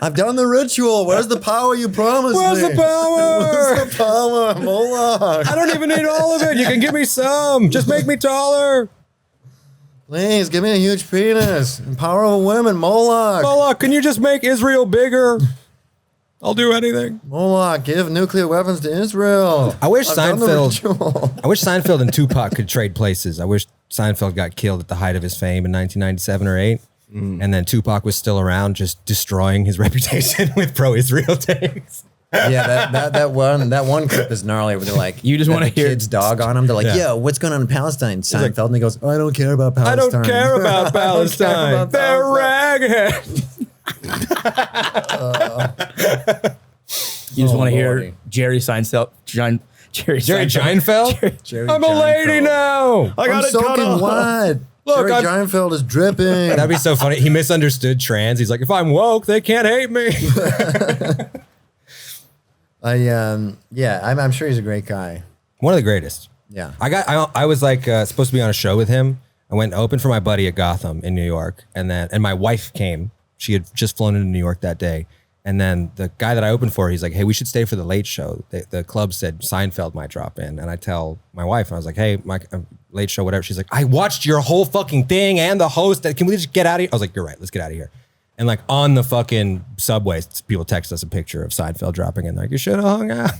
I've done the ritual. Where's the power you promised Where's me? the power? Where's the power, Moloch? I don't even need all of it. You can give me some. Just make me taller. Please, give me a huge penis. Empower a women, Moloch. Moloch, can you just make Israel bigger? I'll do anything. Moloch, give nuclear weapons to Israel. I wish I've done the Seinfeld. ritual. I wish Seinfeld and Tupac could trade places. I wish Seinfeld got killed at the height of his fame in 1997 or 8. And then Tupac was still around, just destroying his reputation with pro-Israel takes. Yeah, that one clip is gnarly where they're like, You just got wanna the hear- kid's dog on him. They're like, Yeah. yo, what's going on in Palestine? Seinfeld, and he goes, oh, I don't care about I Palestine. don't care about Palestine. about They're Palestine. ragheads. You just Oh, want to hear Lordy. Jerry Seinfeld. Jerry Seinfeld. Seinfeld? Jerry I'm a lady Seinfeld. now. I I'm got it cut soaking off. wet. Look, Jerry I'm- Seinfeld is dripping. That'd be so funny. He misunderstood trans. He's like, if I'm woke, they can't hate me. I'm sure he's a great guy. One of the greatest. Yeah. I was like supposed to be on a show with him. I went and opened for my buddy at Gotham in New York, and my wife came. She had just flown into New York that day, and then the guy that I opened for, he's like, "Hey, we should stay for the late show." The club said Seinfeld might drop in, and I tell my wife, and I was like, "Hey, my late show, whatever." She's like, "I watched your whole fucking thing and the host. Can we just get out of here?" I was like, "You're right. Let's get out of here." And like on the fucking subway, people text us a picture of Seinfeld dropping in. Like, you should have hung out.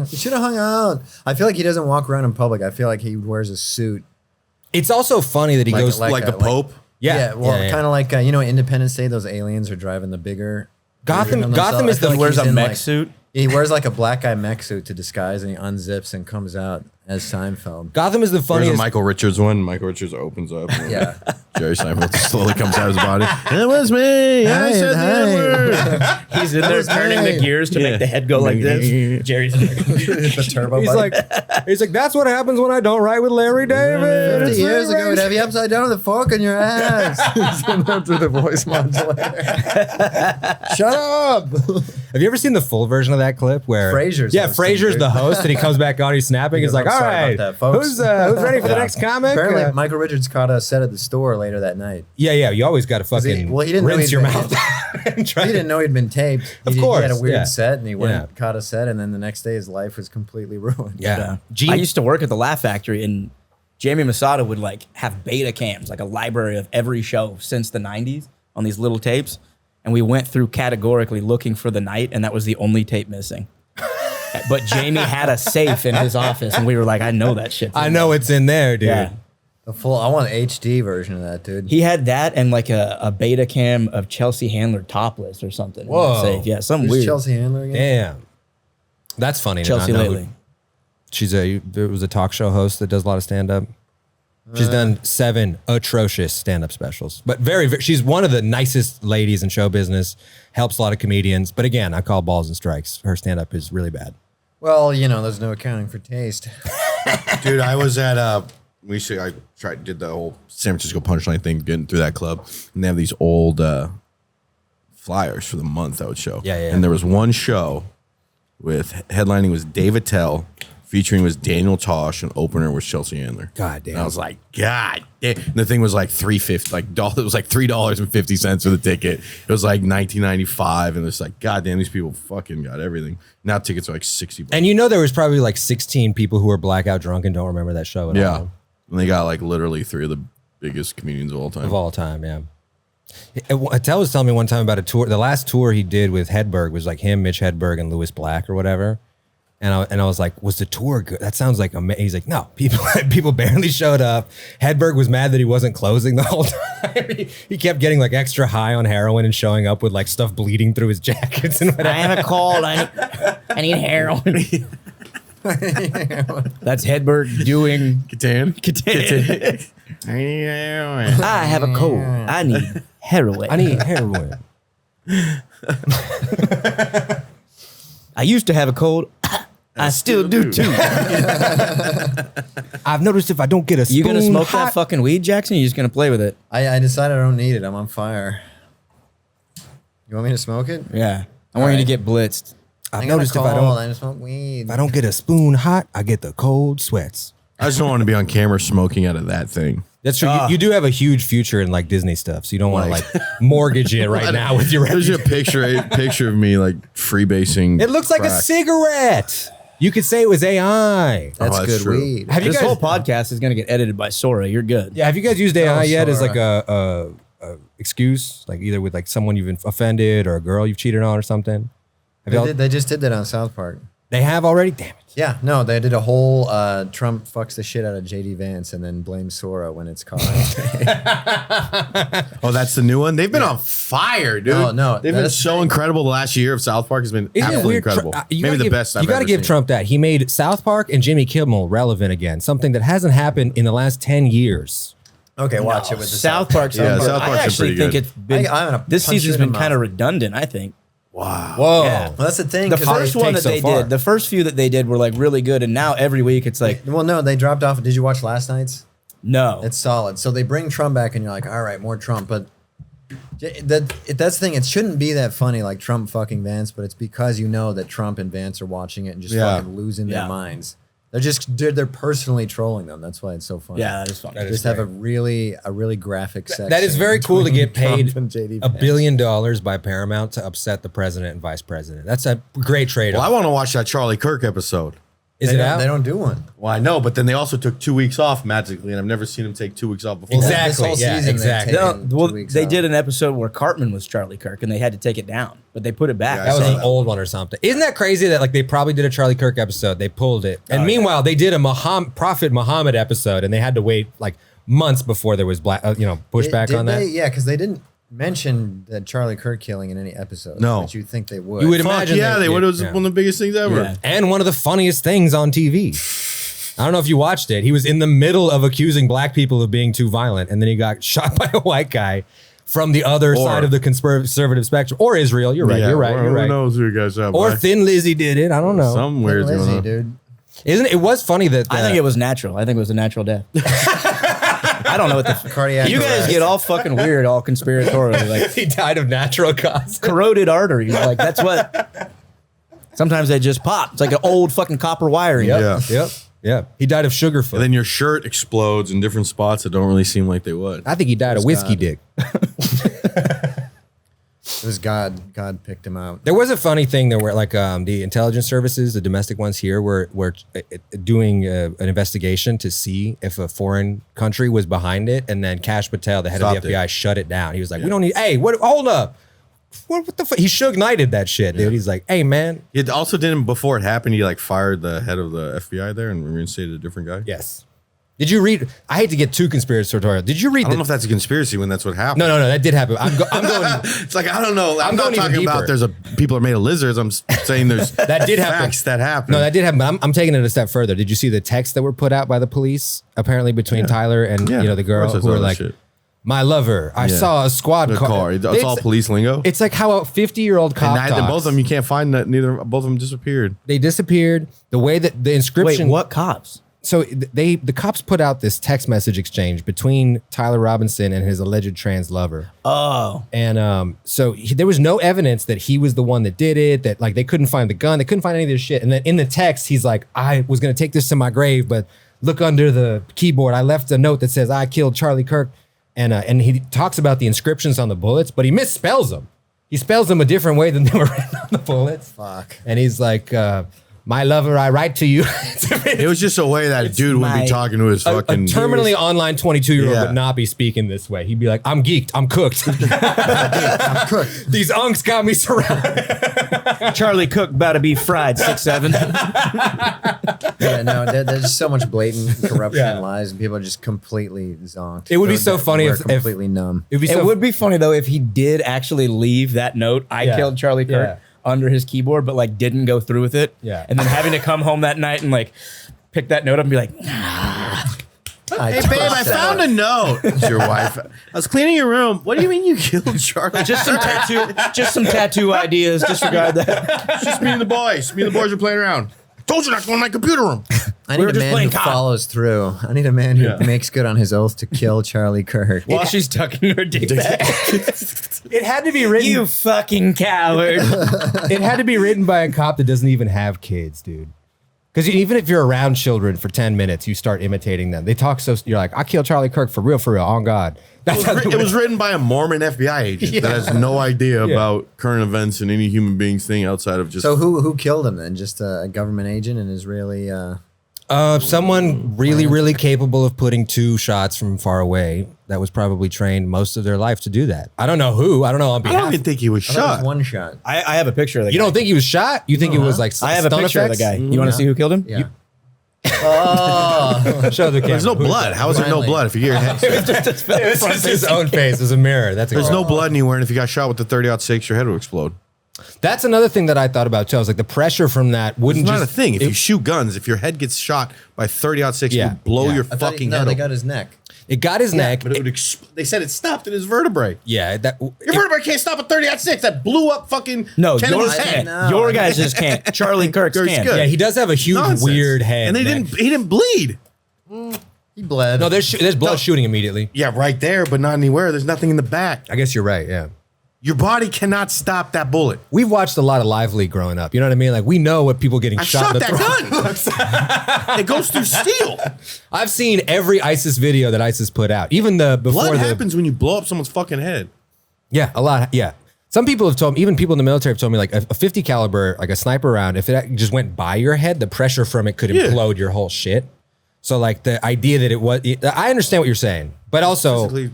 He should have hung out. I feel like he doesn't walk around in public. I feel like he wears a suit. It's also funny that he goes like the Pope. yeah, Kind of like Independence Day. Those aliens are driving the bigger. Gotham version of themselves. is I feel the He wears he's a in, mech like- suit. He wears like a black guy mech suit to disguise, and he unzips and comes out as Seinfeld. Gotham is the There's a funniest. Michael Richards one. Michael Richards opens up. and Yeah. Jerry Seinfeld slowly comes out of his body. It was me. I said the N-word. He's in there was turning the me. gears to make the head go like this. Jerry's The turbo. He's button. like, that's what happens when I don't write with Larry David. 50 It's years ago, really we'd have you upside down with a fork in your ass. Through the voice modulator. Shut up. Have you ever seen the full version of that clip where Frasier's Yeah, hosting, Frasier's dude. the host, and he comes back on, he's snapping. He's goes, like, "I'm all sorry about right, that, folks." who's ready for the next comic? Apparently, Michael Richards caught a set at the store later that night. Yeah, you always got to fucking he didn't know rinse he'd your been- mouth and try He didn't know he'd been taped. Of He course, had a weird yeah. set, and he went Yeah. and caught a set, and then the next day his life was completely ruined. Yeah. I used to work at the Laugh Factory, and Jamie Masada would like have beta cams, like a library of every show since the 90s on these little tapes. And we went through categorically looking for the night, and that was the only tape missing. But Jamie had a safe in his office, and we were like, I know that shit. I know it's in there, dude. Yeah. The full. I want an HD version of that, dude. He had that and like a beta cam of Chelsea Handler topless or something. Whoa. Safe. Yeah, something Who's weird. Chelsea Handler again? Damn. That's funny. to Chelsea not know who- lately. There was a talk show host that does a lot of stand up. She's done 7 atrocious stand up specials, but she's one of the nicest ladies in show business, helps a lot of comedians. But again, I call balls and strikes. Her stand up is really bad. Well, there's no accounting for taste. Dude, I was at I did the whole San Francisco punchline thing, getting through that club, and they have these old flyers for the month I would show. Yeah. And there was one show with headlining was Dave Attell, featuring was Daniel Tosh, and opener was Chelsea Handler. God damn. And I was like, God damn. And the thing was like $3.50, it was like $3.50 for the ticket. It was like $19.95, and it's like, God damn, these people fucking got everything. Now tickets are like $60. And there was probably like 16 people who were blackout drunk and don't remember that show at Yeah. all. And they got like literally 3 of the biggest comedians of all time. Of all time, yeah. Attell was telling me one time about a tour. The last tour he did with Hedberg was like him, Mitch Hedberg, and Louis Black or whatever. And I was like, was the tour good? That sounds like amazing. He's like, no, people barely showed up. Hedberg was mad that he wasn't closing the whole time. He kept getting like extra high on heroin and showing up with like stuff bleeding through his jackets and whatever. I have a cold. I need heroin. That's Hedberg doing Catan. I have a cold. I need heroin. I need heroin. I used to have a cold. I still do too. I've noticed if I don't get a spoon You gonna smoke hot, that fucking weed, Jackson? Or you just gonna play with it? I decided I don't need it. I'm on fire. You want me to smoke it? Yeah. I want you to get blitzed. I've I got a noticed cold. I I just smoke weed. don't get a spoon hot, I get the cold sweats. I just don't want to be on camera smoking out of that thing. That's true. You do have a huge future in like Disney stuff, so you don't want to like mortgage it right now with your. There's a picture of me like freebasing. It looks like a crack. cigarette. You could say it was AI. That's that's good true. weed. Have you This guys? whole podcast is gonna get edited by Sora. You're good. Yeah, have you guys used AI yet as Sora. like a excuse, like either with like someone you've offended or a girl you've cheated on or something? Have y'all- They just did that on South Park. They have already. Damn it. Yeah, no, they did a whole Trump fucks the shit out of JD Vance and then blames Sora when it's caught. Oh, that's the new one. They've been on fire, dude. No, they've been that's so incredible. The last year of South Park has been Isn't it absolutely weird? incredible. You Maybe gotta the give- best I've You got to ever give seen. Trump that. He made South Park and Jimmy Kimmel relevant again, something that hasn't happened in the last 10 years. Okay, watch it with the South Park. Yeah, South I Park's actually pretty think good. it's been I'm gonna this punch season's you in been the kind of mouth. redundant. I think Whoa. Yeah. Well, that's the thing. the 'cause first they one take that they so far. did, the first few that they did were like really good, and now every week it's like Well, no, they dropped off. Did you watch last night's? no. It's solid. So they bring Trump back, and you're like, all right, more Trump. But that's the thing. It shouldn't be that funny, like Trump fucking Vance. But it's because you know that Trump and Vance are watching it and just Yeah. fucking losing Yeah. their minds. They're personally trolling them. That's why it's so funny. Yeah, that is fun. That They is just have great. a really graphic sex. That is scene very cool to get between paid Trump and JD $1 Vance. billion by Paramount to upset the president and vice president. That's a great trade. Well, I want to watch that Charlie Kirk episode. Is They it don't, out? they don't do one. Well, I know, but then they also took 2 weeks off magically, and I've never seen him take 2 weeks off before. Exactly. This whole yeah, season, they've exactly. taken No, well, 2 weeks they off. did an episode where Cartman was Charlie Kirk, and they had to take it down, but they put it back. Yeah, That was saw an that. old one or something. Isn't that crazy that like they probably did a Charlie Kirk episode, they pulled it, and meanwhile they did a Prophet Muhammad episode, and they had to wait like months before there was pushback Did on that. they? Yeah, because they didn't mention that Charlie Kirk killing in any episode. No. But you think they would. You would Fuck imagine yeah, they would. It was yeah. one of the biggest things ever. Yeah. And one of the funniest things on TV. I don't know if you watched it. He was in the middle of accusing black people of being too violent, and then he got shot by a white guy from the other side of the conservative spectrum, or Israel. You're right. Yeah, you're right. well, You're who right. knows who you guys have? Or black? Thin Lizzy did it. I don't know. Some weird Lizzie, going on. dude. Isn't it? It was funny that I think it was natural. I think it was a natural death. I don't know what the Cardiac you guys arrest. get all fucking weird, all conspiratorial, like he died of natural causes. corroded arteries. Like that's what. Sometimes they just pop. It's like an old fucking copper wiring. Yeah. Yep. Yep. He died of sugar foot. And then your shirt explodes in different spots that don't really seem like they would. I think he died of whiskey God. dick. It was God. God picked him out. There was a funny thing there where like the intelligence services, the domestic ones here, were doing an investigation to see if a foreign country was behind it, and then Kash Patel, the head Stopped of the FBI, it. shut it down. He was like, "We don't need. Hey, what? Hold up. What the fuck?" He Suge Knighted that shit, dude. He's like, "Hey, man." It also didn't, before it happened, he like fired the head of the FBI there and reinstated a different guy. Yes. Did you read? I hate to get too conspiratorial. Did you read? I don't know if that's a conspiracy when that's what happened. No, that did happen. I'm going. It's like I don't know. I'm not going even talking about deeper. people are made of lizards. I'm saying there's That did happen. facts that happen. No, that did happen. But I'm taking it a step further. Did you see the texts that were put out by the police? Apparently between Tyler and Yeah, the girl of course I who saw were that like, shit. my lover. I saw a squad The car. It's all police lingo. It's like how a 50-year-old cop And talks. both of them, you can't find that. Both of them disappeared. They disappeared. The way that the Wait, inscription. what cops? So the cops put out this text message exchange between Tyler Robinson and his alleged trans lover. Oh, And so there was no evidence that he was the one that did it, that like they couldn't find the gun, they couldn't find any of this shit. And then in the text, he's like, I was going to take this to my grave, but look under the keyboard. I left a note that says, I killed Charlie Kirk. And he talks about the inscriptions on the bullets, but he misspells them. He spells them a different way than they were written on the bullets. Fuck. And he's like, my lover, I write to you. It was just a way that dude would be talking to his A fucking. terminally online 22-year-old Yeah. would not be speaking this way. He'd be like, I'm geeked. I'm cooked. I'm cooked. These unks got me surrounded. Charlie Cook about to be fried 6'7". Yeah, no, there's so much blatant corruption Yeah. and lies, and people are just completely zonked. It would be so funny We're if- completely numb. It'd be It so would be funny though if he did actually leave that note, I Yeah. killed Charlie Kirk, Yeah. under his keyboard, but like didn't go through with it. Yeah. And then having to come home that night and like pick that note up and be like, Hey babe, I found a note. It's your wife. I was cleaning your room. What do you mean you killed Charlie? just some tattoo ideas. Disregard that. It's just me and the boys. Me and the boys are playing around. Told you not to go in my computer room. I We need were a just man playing who cop. follows through. I need a man who makes good on his oath to kill Charlie Kirk. While she's tucking her dick back. It had to be written. You fucking coward. It had to be written by a cop that doesn't even have kids, dude. Because even if you're around children for 10 minutes, you start imitating them. They talk so. You're like, I killed Charlie Kirk for real, on God. That's how It was written by a Mormon FBI agent that has no idea about current events and any human being's thing outside of just. So who killed him then? Just a government agent, an Israeli. Someone really capable of putting 2 shots from far away. That was probably trained most of their life to do that. I don't know who. I don't know on I behalf. don't even think he was I thought it shot. was one shot. I have a picture of the guy. You don't think he was shot? You think it was like I have a stun picture effects? of the guy. You want to see who killed him? Yeah. Show the camera. There's no blood. How is there no Finally. blood if you get your head? It's just his own face. There's a mirror. That's There's no blood anywhere, and if you got shot with the 30-06, your head will explode. That's another thing that I thought about too. I was like, the pressure from that It's wouldn't not just a thing. If it, you shoot guns, if your head gets shot by 30-06, Yeah, it would blow yeah. your I thought fucking no, head they open. got his neck. it got his neck. But it would they said it stopped at his vertebrae. Yeah, that Your vertebrae can't stop at 30-06. That blew up fucking No, Kennedy's yours head. can't. No. Your guys just can't. Charlie Kirk's Kirk's can. good. yeah, he does have a huge Nonsense. weird head. And neck. he didn't bleed. He bled. No, there's blood shooting immediately. Yeah, right there, but not anywhere. There's nothing in the back. I guess you're right. Yeah. Your body cannot stop that bullet. We've watched a lot of Live League growing up. You know what I mean? Like we know what people getting I shot. shot in the that throat. gun. It goes through steel. I've seen every ISIS video that ISIS put out. Even the before Blood the happens when you blow up someone's fucking head. yeah, a lot. Yeah. Some people have told me, even people in the military have told me, like a 50 caliber, like a sniper round, if it just went by your head, the pressure from it could Yeah. implode your whole shit. So like the idea that it was, I understand what you're saying, but also Physically,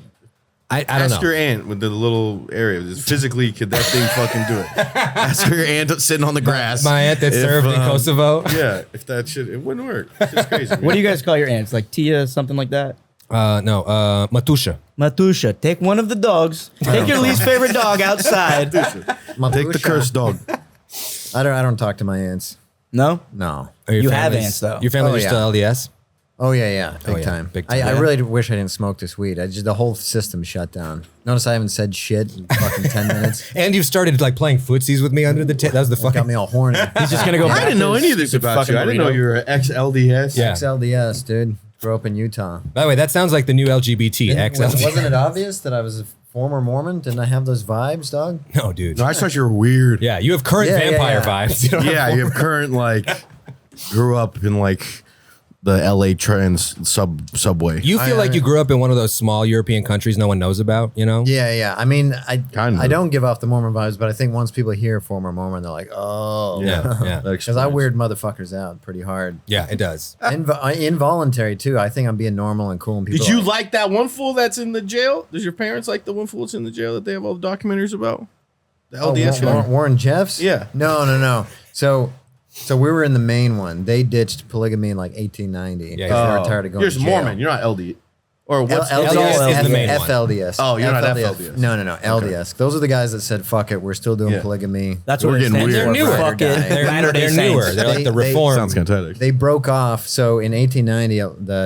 I don't ask know. your aunt with the little area. Just physically, could that thing fucking do it? Ask your aunt sitting on the grass. My aunt that If, served in Kosovo. Yeah, if that shit, it wouldn't work. It's just crazy. What do you guys call your ants? Like Tia, something like that? No, Matusha. Matusha, take one of the dogs. Take your least favorite dog outside. Take the cursed dog. I don't talk to my aunts. No? No. Are your You have families- ants, though. Your family Oh, are yeah. still LDS? Oh yeah, big yeah, time. big time. I Yeah. really wish I didn't smoke this weed. The whole system shut down. Notice I haven't said shit in fucking 10 minutes. And you've started like playing footsies with me under the tent. That was the Got fucking. me all horny. He's just going to go I back didn't to know his any of this stupid about you. fucking I didn't know burrito. you were an ex-LDS. Yeah. XLDS, dude. Grew up in Utah. By the way, that sounds like the new LGBT XL. Wasn't it obvious that I was a former Mormon? Didn't I have those vibes, dog? No, dude. No, I thought you were weird. Yeah, you have current Yeah, yeah, vampire yeah. vibes. You don't have Yeah, you have current like grew up in like the LA trans subway. You feel like you grew up in one of those small European countries no one knows about, you know? Yeah. I mean, Kind of. I don't give off the Mormon vibes, but I think once people hear former Mormon, they're like, oh. Yeah. Because I weird motherfuckers out pretty hard. Yeah, it does. Involuntary, too. I think I'm being normal and cool. And people Did are you like that one fool that's in the jail? Does your parents like the one fool that's in the jail that they have all the documentaries about? The LDS Warren, guy? Warren Jeffs? Yeah. No. So So we were in the main one. They ditched polygamy in like 1890 Yeah, because they were tired of going You're to jail. Mormon. You're not LD. Or what's LDS is the main one. FLDS. Oh, you're not FLDS. No, LDS. Those are the guys that said, "Fuck it, we're still doing Yeah. polygamy." That's We're what it getting stands weird. for. They're newer. Fuck it. They're- Latter-day They're Saints. newer. They're like the They- reformed. Sounds kind of tight. They broke off. So in 1890,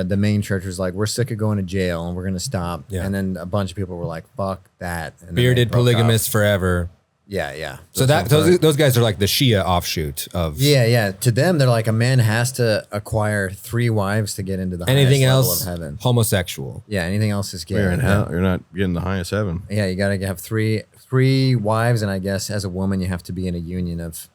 the main church was like, "We're sick of going to jail, and we're going to stop." Yeah. And then a bunch of people were like, "Fuck that!" And then they Bearded broke off. polygamists forever. Yeah. So those guys are like the Shia offshoot of Yeah. To them, they're like a man has to acquire 3 wives to get into the anything highest level else of heaven. homosexual. Yeah, anything else is gay. You're in hell. You're not getting the highest heaven. Yeah, you got to have three wives, and I guess as a woman, you have to be in a union of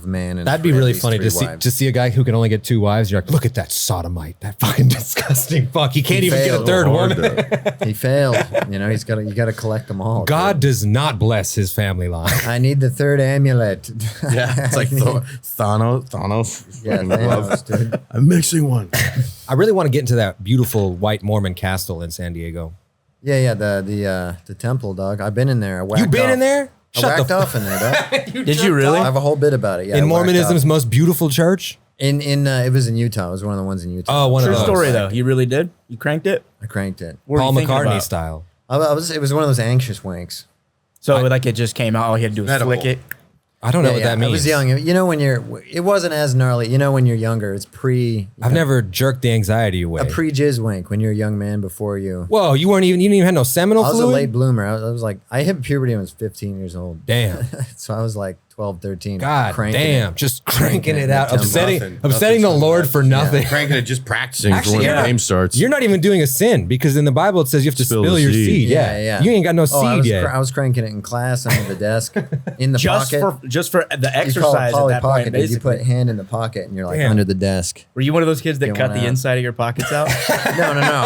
man. And That'd be at really least funny 3 to wives. see a guy who can only get 2 wives. You're like, look at that sodomite, that fucking disgusting fuck. He can't He even get a failed. third Hard woman. to- He failed. You know, you got to collect them all. God dude. does not bless his family line. I need the 3rd amulet. Yeah, it's like Thanos. Yeah, Fucking love. Thanos, dude. I'm mixing one. I really want to get into that beautiful white Mormon castle in San Diego. Yeah. The temple, dog. I've been in there. I whacked You been off. in there? I whacked off in there, dog. Did you really? I have a whole bit about it. Yeah, In I whacked Mormonism's off. most beautiful church? In it was in Utah. It was one of the ones in Utah. Oh, one True of those. story though. You really did? You cranked it? I cranked it. What were Paul you thinking McCartney about? style. It was one of those anxious wanks. So like it just came out. All you had to do was Edible. flick it. I don't know what that means. I was young. You know, it wasn't as gnarly. You know, when you're younger, it's I've never jerked the anxiety away. a pre-jizz wank when you're a young man before you. Whoa, you didn't even have no seminal I was a fluid? late bloomer. I was like, I hit puberty when I was 15 years old. Damn. So I was like 12, 13. God cranking damn. it. Just cranking it it out. down. Upsetting Nothing. the Lord for nothing. Cranking it, just practicing Actually, for when yeah. the game starts. You're not even doing a sin because in the Bible it says you have to Spill spill the your seed. seed. Yeah. You ain't got no I seed was, yet. I was cranking it in class, under the desk, in the Just pocket. for the You call it exercise at Polly that pocket. point. Dude. You Basically. put hand in the pocket and you're like Damn. under the desk. Were you one of those kids that Get cut one the out. inside of your pockets out? No.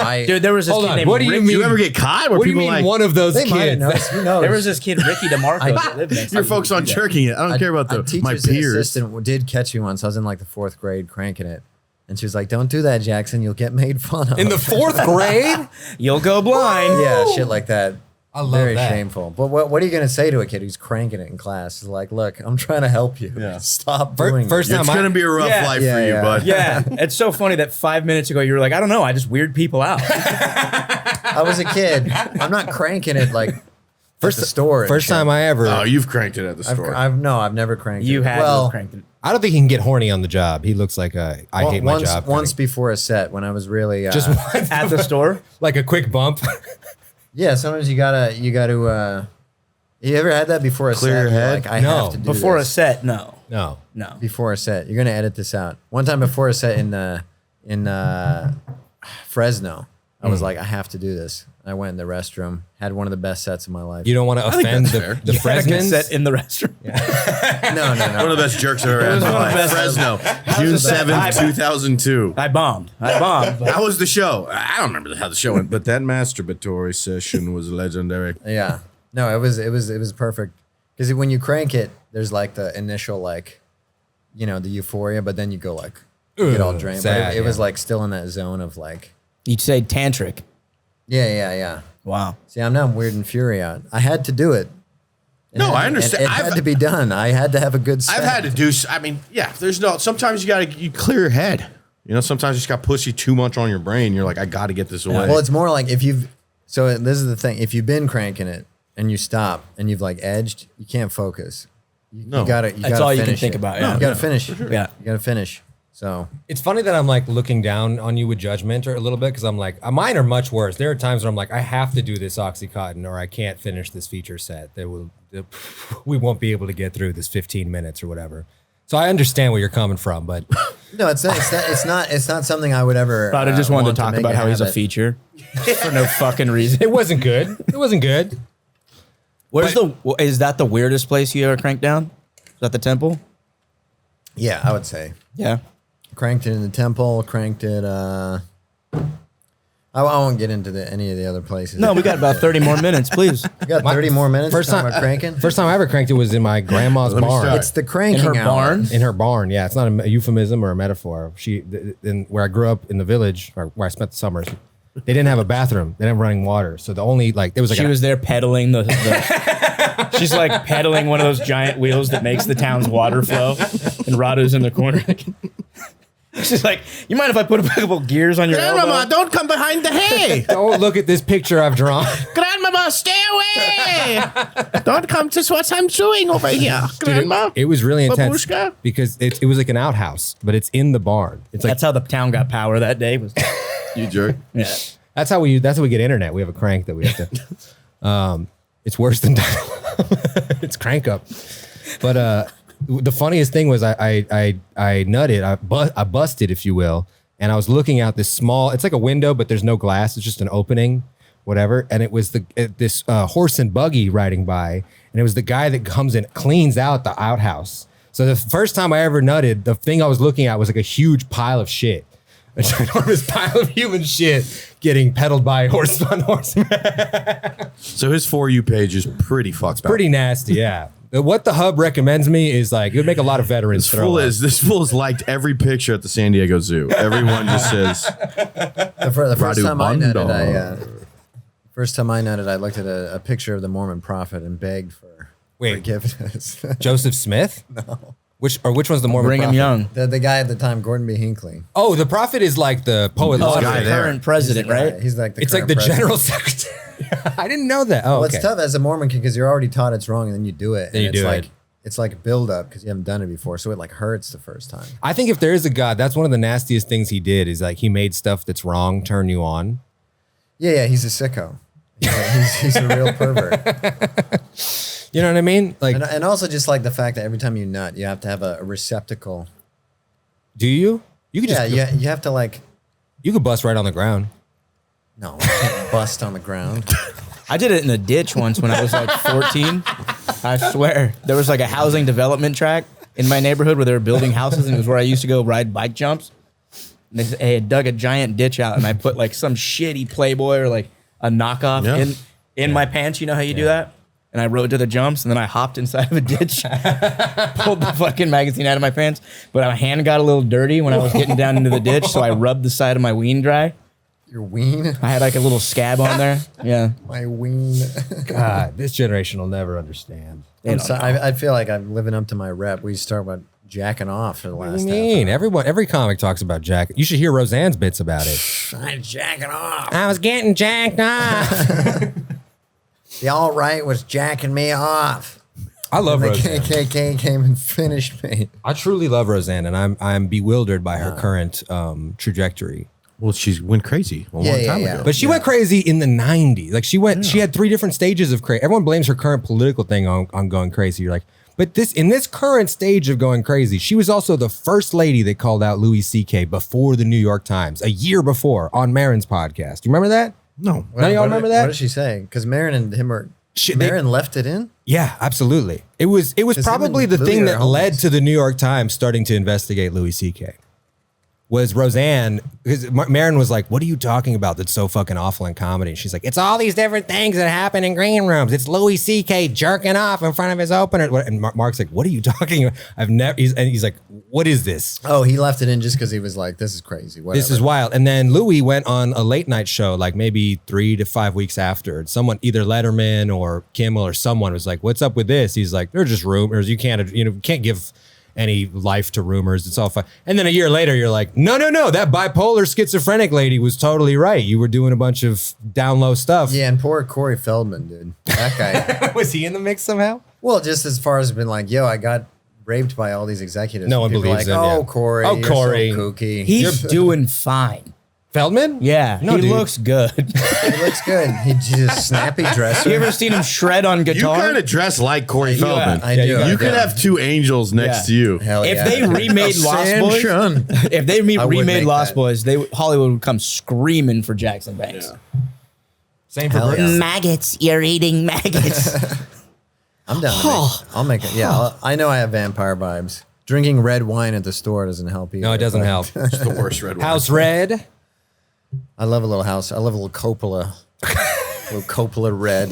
I, Dude, there was this Hold kid on, named what do you Rick. mean? Do you ever get caught? Where What do you people mean like, one of those they might have kids? noticed. Who knows? There was this kid, Ricky DeMarco, that lived next to you're me. focused on jerking it. I don't care about a my teacher's peers. assistant did catch me once. I was in like the 4th grade cranking it. And she was like, "Don't do that, Jackson. You'll get made fun of." In the 4th grade? You'll go blind. yeah, shit like that. I love Very that. shameful. But what are you gonna say to a kid who's cranking it in class? It's like, look, I'm trying to help you. Yeah. Stop Fir- doing first this. It's time gonna be a rough Yeah. life Yeah, for you, yeah. bud. Yeah, it's so funny that 5 minutes ago you were like, I don't know, I just weird people out. I was a kid. I'm not cranking it like first the store. and First shit. time I ever. Oh, you've cranked it at the store. I've never cranked You it. had well, to crank it. I don't think he can get horny on the job. He looks like a I hate my once, job. Once kinda- before a set when I was really just once, At the store? like a quick bump. yeah. Sometimes you gotta. You ever had that before a Clear set? your You're head? Like, I No. have to do Before a this. set, no. No. No. Before a set, you're gonna edit this out. One time before a set in Fresno, I was like, I have to do this. I went in the restroom, had one of the best sets of my life. You don't want to think offend that's fair. the Fresmans. Set in the restroom. no. One of the best jerks I've ever had in my one of the life. best- Fresno, June was that? 7th, 2002. I bombed. But How was the show? I don't remember how the show went, but that masturbatory session was legendary. Yeah. No, it was perfect. Because when you crank it, there's like the initial like, the euphoria, but then you go like get all drained. sad, but it was yeah. like still in that zone of like, you'd say tantric. yeah. Wow. See, I'm not weird and fury out. I had to do it. No, I understand. It had to be done. I had to have a good set. I've had to do. I mean, yeah. There's no. Sometimes you clear your head. Sometimes you just got pussy too much on your brain. You're like, I got to get this away. Well, it's more like if you've. So this is the thing. If you've been cranking it and you stop and you've like edged, you can't focus. No. You gotta. That's all you can finish think it. about, yeah. You gotta finish. Yeah. You gotta finish. So It's funny that I'm like looking down on you with judgment or a little bit because I'm like, mine are much worse. There are times where I'm like, I have to do this Oxycontin or I can't finish this feature set. We won't be able to get through this 15 minutes or whatever. So I understand where you're coming from, but no, it's not something I would ever. Thought I just wanted want to talk make about how he's a habit. feature for no fucking reason. it wasn't good. It wasn't good. Is that the weirdest place you ever cranked down? Is that the temple? Yeah, I would say Yeah. cranked it in the temple. Cranked it. I won't get into any of the other places. No, we got about 30 more minutes, please. We got 30 more minutes. First First time- about cranking. First time I ever cranked it was in my grandma's Let me barn. start. It's the cranking In her hour. barn? In her barn, yeah. It's not a euphemism or a metaphor. In where I grew up in the village, or where I spent the summers, They didn't have a bathroom. They didn't have running water. So the only there was like She was there pedaling the she's like pedaling one of those giant wheels that makes the town's water flow, and Radu's in the corner. She's like, you mind if I put a couple gears on your elbow? don't come behind the hay. don't look at this picture I've drawn. Grandmama, stay away. Don't come to what I'm doing over here, Grandma. It was really intense Babushka? because it was like an outhouse, but it's in the barn. It's like That's how the town got power that day. Was You jerk. yeah. that's how we get internet. We have a crank that we have to. It's worse than it's crank up. But the funniest thing was I nutted. I busted, if you will, and I was looking out this small. It's like a window, but there's no glass. It's just an opening, whatever. And it was this horse and buggy riding by, and it was the guy that comes and cleans out the outhouse. So the first time I ever nutted, the thing I was looking at was like a huge pile of shit. A ginormous pile of human shit getting pedaled by horse on horse. So his For You page is pretty fucked up. Pretty nasty, yeah. What the hub recommends me is it would make a lot of veterans throw up. This fool has liked every picture at the San Diego Zoo. Everyone just says The first Radu time I nutted, Bondar. I looked at a picture of the Mormon prophet and begged for forgiveness. Joseph Smith? No. Which one's the Mormon Brigham prophet? Young. the guy at the time, Gordon B. Hinckley. Oh, the prophet is like the poet Oh, laureate. guy the there. current president, right? He's like the It's like current the president. general secretary. I didn't know that. Oh, Well, okay. it's tough as a Mormon kid because you're already taught it's wrong, and then you do it. Then and you it's do like, it. It's like a build up because you haven't done it before, so it like hurts the first time. I think if there is a God, that's one of the nastiest things he did is like he made stuff that's wrong turn you on. Yeah, he's a sicko. He's a real pervert. You know what I mean? Like, And also just like the fact that every time you nut, you have to have a receptacle. do you? You could just You have to like, you could bust right on the ground. no, you can't bust on the ground. I did it in a ditch once when I was like 14. I swear. There was like a housing development track in my neighborhood where they were building houses, and it was where I used to go ride bike jumps. And they had dug a giant ditch out, and I put like some shitty Playboy or like a knockoff Yeah. in my pants. You know how you do that? And I rode to the jumps, and then I hopped inside of a ditch, pulled the fucking magazine out of my pants. But my hand got a little dirty when I was getting down into the ditch, so I rubbed the side of my ween dry. Your ween? I had like a little scab on there. Yeah. My ween. God, this generation will never understand. I'm sorry, I feel like I'm living up to my rep. We start about jacking off for the What last do you mean? Every comic talks about Jack. You should hear Roseanne's bits about it. I'm jacking off. I was getting jacked off. The alt-right was jacking me off. I love The Roseanne. KKK came and finished me. I truly love Roseanne, and I'm bewildered by her current trajectory. Well, she went crazy a long time ago. But she went crazy in the 90s. Like she had 3 different stages of crazy. Everyone blames her current political thing on going crazy. You're like, but in this current stage of going crazy, she was also the first lady that called out Louis C.K. before the New York Times, a year before on Maron's podcast. You remember that? No. None of y'all remember that? What did she say? Because Marin and him are... They- Marin left it in? Yeah, absolutely. It was probably him the and thing Louis that are led homies. to the New York Times starting to investigate Louis C.K. Was Roseanne, because Marin was like, what are you talking about that's so fucking awful in comedy? And she's like, it's all these different things that happen in green rooms. It's Louis C.K. jerking off in front of his opener. And Mark's like, what are you talking about? He's like, what is this? Oh, he left it in just because he was like, this is crazy. Whatever. This is wild. And then Louis went on a late night show, like maybe 3 to 5 weeks after. And someone, either Letterman or Kimmel or someone was like, what's up with this? He's like, they're just rumors. You can't give any life to rumors. It's all fine. And then a year later, you're like, no. That bipolar schizophrenic lady was totally right. You were doing a bunch of down low stuff. Yeah, and poor Corey Feldman, dude. That guy. Was he in the mix somehow? Well, just as far as been like, yo, I got raped by all these executives. No one People believes like, him, yeah. Oh, Corey. Oh, you're Corey. so kooky. He's doing fine. Feldman? Yeah. No, he dude. looks good. He looks good. He's just snappy dresser. You ever seen him shred on You guitar? kind of dress like Corey Feldman. I do. You could have 2 angels next Yeah. to you. Hell if yeah. they remade Lost Boys, Ascension. if they I would remade make Lost that. Boys, Hollywood would come screaming for Jackson Banks. Same for Hell Britain. yeah. Maggots, you're eating maggots. I'm down to make. I'll make it. Yeah, I know I have vampire vibes. Drinking red wine at the store doesn't help either. No, it doesn't but help. It's the worst red one. House Red. I love a little house. I love a little Coppola. Little Coppola red.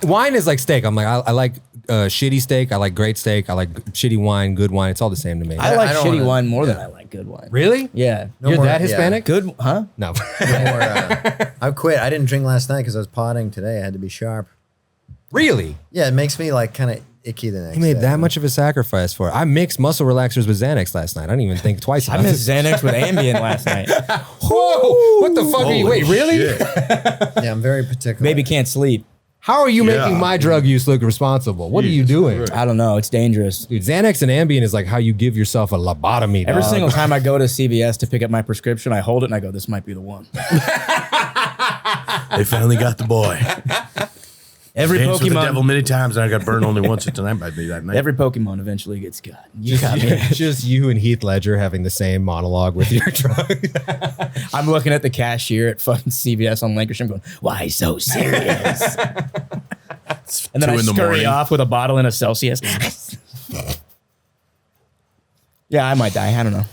Wine is like steak. I'm like, I like shitty steak. I like great steak. I like shitty wine, good wine. It's all the same to me. I like I don't shitty wanna- wine more than I like good wine. Really? Yeah. You're more- that yeah. Hispanic? Good, huh? No. I quit. I didn't drink last night because I was potting today. I had to be sharp. Really? Yeah, it makes me like kind of icky the next He made day. that much of a sacrifice for it. I mixed muscle relaxers with Xanax last night. I didn't even think twice I about it. missed Xanax with Ambien last night. Whoa! What the fuck are you? Wait, really? Shit. Yeah, I'm very particular. Baby can't sleep. How are you Yeah. making my drug use look responsible? What are you doing? I don't know. It's dangerous. Dude, Xanax and Ambien is like how you give yourself a lobotomy. Every dog. single time I go to CVS to pick up my prescription, I hold it and I go, this might be the one. They finally got the boy. Every Danced with the devil Pokemon, many times, and I got burned only once. So tonight might be that night. every Pokemon eventually gets got. You got me. Just you and Heath Ledger having the same monologue with your drug. I'm looking at the cashier at fucking CVS on Lancashire. I'm going, why so serious? And then 2 I in the scurry morning. off with a bottle and a Celsius. Yeah, I might die. I don't know.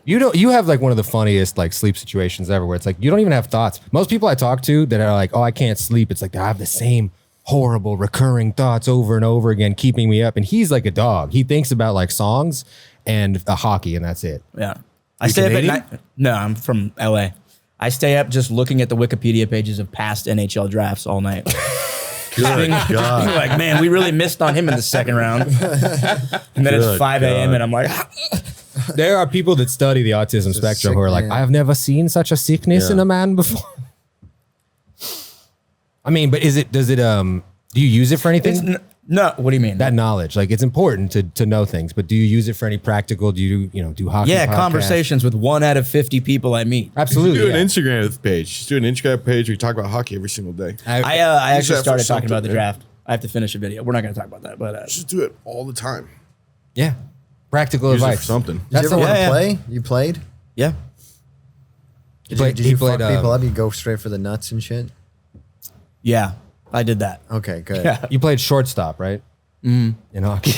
You have like one of the funniest like sleep situations ever where it's like you don't even have thoughts. Most people I talk to that are like, oh, I can't sleep. It's like I have the same horrible recurring thoughts over and over again, keeping me up. And he's like a dog. He thinks about like songs and hockey, and that's it. Yeah. I stay up Canadian? at night. No, I'm from LA. I stay up just looking at the Wikipedia pages of past NHL drafts all night. Good God. Like, man, we really missed on him in the second round. And then it's Good 5 a.m. God. and I'm like, There are people that study the autism spectrum who are like, man. I have never seen such a sickness in a man before. I mean, but does it do you use it for anything? no, what do you mean? That knowledge, like it's important to know things, but do you use it for any practical? Do you do hockey? yeah, podcasts? conversations with 1 out of 50 people I meet. Absolutely. Do an yeah. Instagram page. Just do an Instagram page where you talk about hockey every single day. I Use actually that for started talking about the something, draft. I have to finish a video. We're not going to talk about that, but Just do it all the time. Yeah. Practical Use it advice. for something. Did That's you ever the want one. to yeah. play? You played? yeah. Did played- you, he did you fuck played, people up? You go straight for the nuts and shit? Yeah, I did that. Okay, good. Yeah. You played shortstop, right? In hockey.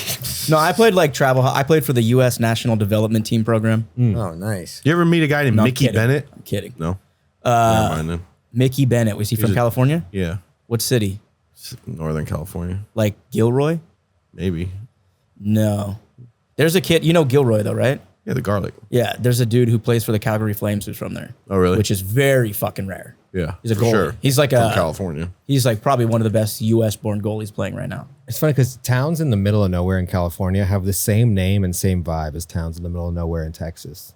No, I played like travel. I played for the U.S. National Development Team program. Oh, nice. You ever meet a guy named No, I'm Mickey kidding. Bennett? I'm kidding. No. Never mind then. Mickey Bennett. Was he from a- California? Yeah. What city? Northern California. Like Gilroy? Maybe. No. There's a kid. You know Gilroy though, right? Yeah, the garlic. Yeah. There's a dude who plays for the Calgary Flames who's from there. Oh, really? Which is very fucking rare. Yeah. He's a for goalie. sure. He's like From a California. He's like probably one of the best U.S. born goalies playing right now. It's funny because towns in the middle of nowhere in California have the same name and same vibe as towns in the middle of nowhere in Texas.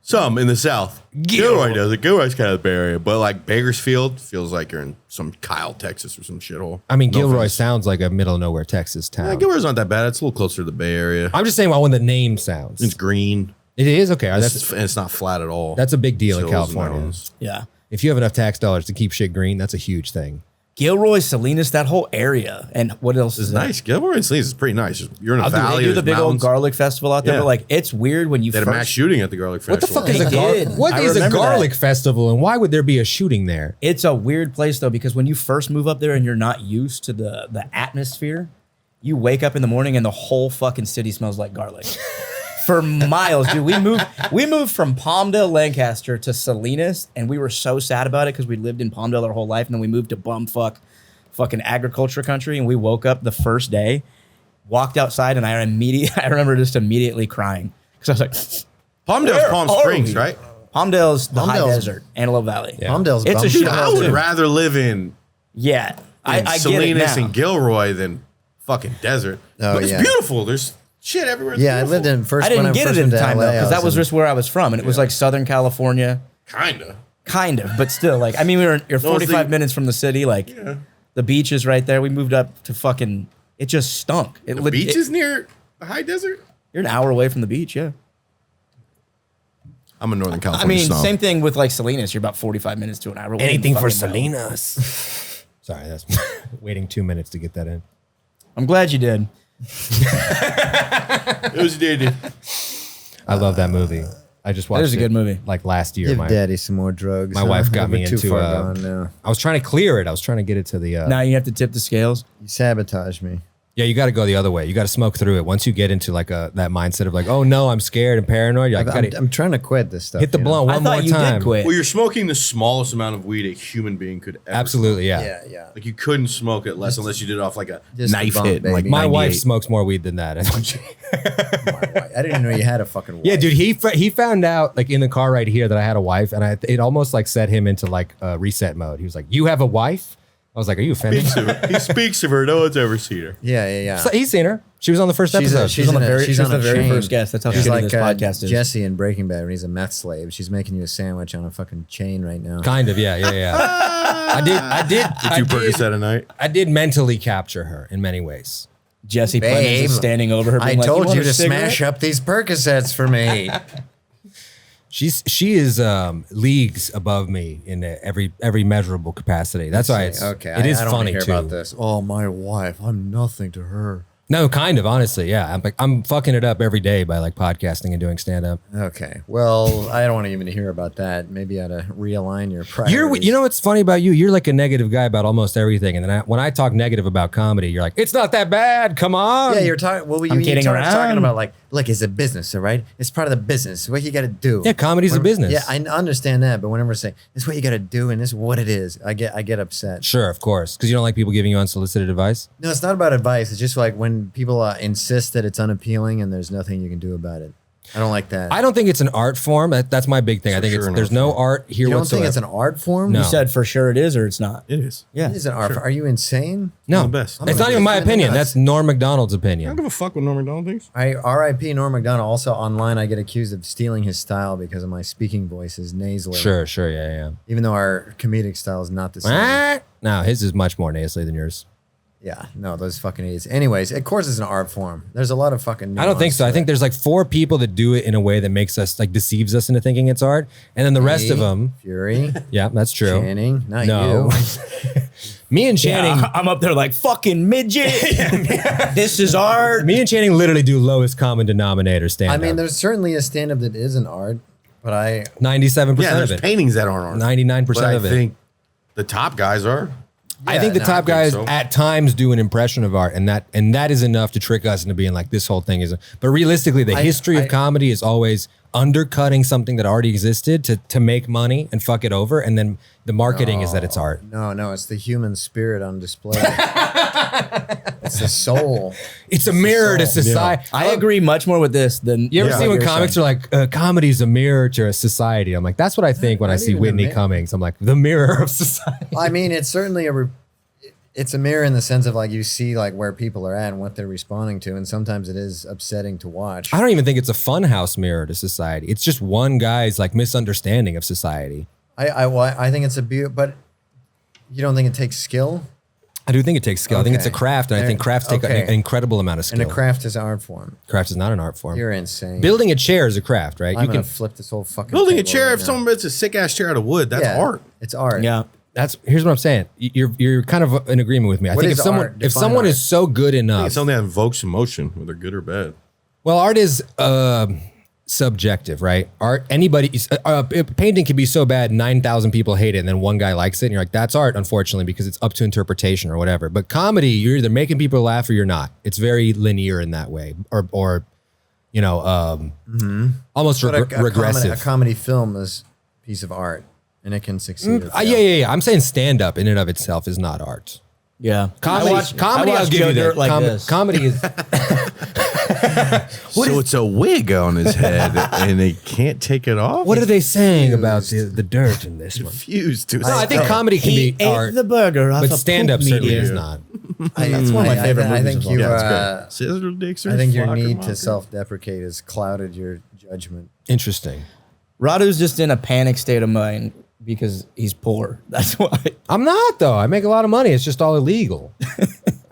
Some in the South. Gilroy does it. Gilroy's kind of the Bay Area, but like Bakersfield feels like you're in some Kyle, Texas or some shithole. I mean, No Gilroy offense. sounds like a middle of nowhere Texas town. Yeah, Gilroy's not that bad. It's a little closer to the Bay Area. I'm just saying well, when the name sounds. It's green. It is okay. And That's it's not flat at all. that's a big deal in Hills and California. mountains. Yeah. If you have enough tax dollars to keep shit green, that's a huge thing. Gilroy, Salinas, that whole area. And what else It's is there? nice. Gilroy and Salinas is pretty nice. You're in a They valley. do the there's big old mountains. garlic festival out there, Yeah. but like it's weird when you They had a mass first. shooting at the garlic What the festival. fuck is They a did. What I is a remember garlic that. festival, and why would there be a shooting there? It's a weird place though because when you first move up there and you're not used to the atmosphere, you wake up in the morning and the whole fucking city smells like garlic. For miles, dude. We moved from Palmdale, Lancaster to Salinas, and we were so sad about it because we lived in Palmdale our whole life, and then we moved to bumfuck fucking agriculture country, and we woke up the first day, walked outside, and I remember just immediately crying because I was like, Palmdale's Palm are Springs, we? right? Palmdale's the high Palmdale's- desert, Antelope Valley. Palmdale's It's a bummed shit out. I hole would too. rather live in Yeah, I get it Salinas now. and Gilroy than fucking desert. Oh, But it's yeah. beautiful. There's shit everywhere. It's Yeah, I beautiful. lived in first. I didn't when get first it in moved to time LA, though I because that was in- just where I was from, and it was like Southern California. Kinda. Kind of, but still, like, I mean, you're 45 minutes from the city. Like, the beach is right there. We moved up to fucking, it just stunk. The beach is near the high desert? You're an hour away from the beach, yeah. I'm a Northern I California mean, snob. same thing with like Salinas. You're about 45 minutes to an hour. We Anything didn't for fucking know. Salinas. Sorry, that's waiting 2 minutes to get that in. I'm glad you did. It was dude. I love that movie. I just watched That is a it, good movie. like last year. Give My daddy some more drugs. my wife got We're me too into. far gone now. I was trying to clear it. I was trying to get it to the. Now you have to tip the scales. You sabotaged me. Yeah, you got to go the other way. You got to smoke through it. Once you get into like that mindset of like, oh no, I'm scared and paranoid. You're like, I'm trying to quit this stuff. hit the you know? blunt I one thought more you time. did quit. Well, you're smoking the smallest amount of weed a human being could ever. Absolutely, yeah. Yeah, yeah. Like you couldn't smoke it less unless you did it off like a Just knife a bump, hit. baby. Like My wife 98. smokes more weed than that. I didn't even know you had a fucking wife. Yeah, dude, he found out like in the car right here that I had a wife, and it almost like set him into like reset mode. He was like, "You have a wife?" I was like, "Are you offended?" He speaks of her. No one's ever seen her. Yeah. So he's seen her. She was on the first episode. She's on the very- she's she's on the a very chain. first guest. That's how She's shitty like this podcast is. Jesse in Breaking Bad when he's a meth slave. She's making you a sandwich on a fucking chain right now. Kind of, yeah. I did. Two Percocet a night. I did mentally capture her in many ways. Jesse Plemons Babe, is standing over her. I Being like, told want you a to cigarette?" smash up these Percocets for me. She is leagues above me in every measurable capacity. That's why it's okay. It is I don't wanna funny hear too. about this. Oh, my wife. I'm nothing to her. No, kind of honestly, yeah. I'm fucking it up every day by like podcasting and doing stand up. Okay. Well, I don't want to even hear about that. Maybe I ought to realign your priorities. You know what's funny about you? You're like a negative guy about almost everything, and then when I talk negative about comedy, you're like, it's not that bad. Come on. Yeah, you're talking. Well, I'm kidding talking around. about like, look, it's a business, all right? It's part of the business. What you got to do. Yeah, comedy's a business. Yeah, I understand that, but whenever I say this is what you got to do and this is what it is, I get upset. Sure, of course, because you don't like people giving you unsolicited advice. No, it's not about advice. It's just like when people insist that it's unappealing and there's nothing you can do about it. I don't like that. I don't think it's an art form. That's my big thing. I think sure an there's art no art here you don't whatsoever. think it's an art form? No. You said for sure it is or it's not. It is. Yeah. It is an art form. Are you insane? no, the best. it's not even my opinion. That's Norm Macdonald's I don't opinion. give a fuck what Norm Macdonald thinks. R.I.P. Norm Macdonald. Also online, I get accused of stealing his style because of my speaking voice is nasally. Sure, yeah. Even though our comedic style is not the same. What? No, his is much more nasally than yours. Yeah, no, those fucking idiots. Anyways, of course it's an art form. There's a lot of fucking I don't think nuance so. to I think it. there's like 4 people that do it in a way that makes us like deceives us into thinking it's art, and then the rest of them. Fury, Yeah, that's true. Channing, not No. you. Me and Channing. Yeah, I'm up there like fucking midget. This is art. Me and Channing literally do lowest common denominator stand I up. mean, there's certainly a stand-up that is an art, but 97% Yeah, there's of it. paintings that aren't art. 99% But I of it. think the top guys are. I think the no, top I think guys so. at times do an impression of art, and that is enough to trick us into being like this whole thing is. But realistically, the history of comedy is always undercutting something that already existed to make money and fuck it over, and then the marketing is that it's art. no, it's the human spirit on display. It's the soul. It's a mirror to society. I agree much more with this than You ever Yeah. see when you're comics are like, comedy's a mirror to a society? I'm like, that's what I think when I see even a Whitney mirror. Cummings. I'm like, the mirror of society. I mean, it's certainly it's a mirror in the sense of like you see like where people are at and what they're responding to, and sometimes it is upsetting to watch. I don't even think it's a funhouse mirror to society. It's just one guy's like misunderstanding of society. I think it's a beauty, but you don't think it takes skill? I do think it takes skill. I think it's a Okay. craft, and I think crafts take Okay. an incredible amount of skill. And a craft is an art form. Craft is not an art form. You're insane. Building a chair is a craft, right? I'm You gonna can. flip this whole fucking Building a table chair, right if now. someone makes a sick ass chair out of wood, that's Yeah, art. It's art. Yeah. Here's what I'm saying. You're kind of in agreement with me. I What think is if someone art? if Define someone art. is so good I enough, think it's something that invokes emotion, whether good or bad. well, art is subjective, right? Art, painting can be so bad 9,000 people hate it, and then one guy likes it, and you're like, that's art, unfortunately, because it's up to interpretation or whatever. But comedy, you're either making people laugh or you're not. It's very linear in that way, or you know, almost But regressive. a comedy film is a piece of art, and it can succeed. or fail. Yeah. I'm saying stand up in and of itself is not art. Yeah. Comedy, I watched I'll give Joe you Dirt that. like this. Comedy is. So it's a wig on his head, and they can't take it off. What are they saying about the dirt in this one? Fused to? No, I think comedy can He be ate art, the burger off but a stand up poop certainly meteor. is not. That's one of my favorite I movies think of all you. Yeah, it's great. Scissor dicks are I think your flocking need my- to self-deprecate has clouded your judgment. Interesting. Radu's just in a panic state of mind because he's poor. That's why. I'm not though. I make a lot of money. It's just all illegal.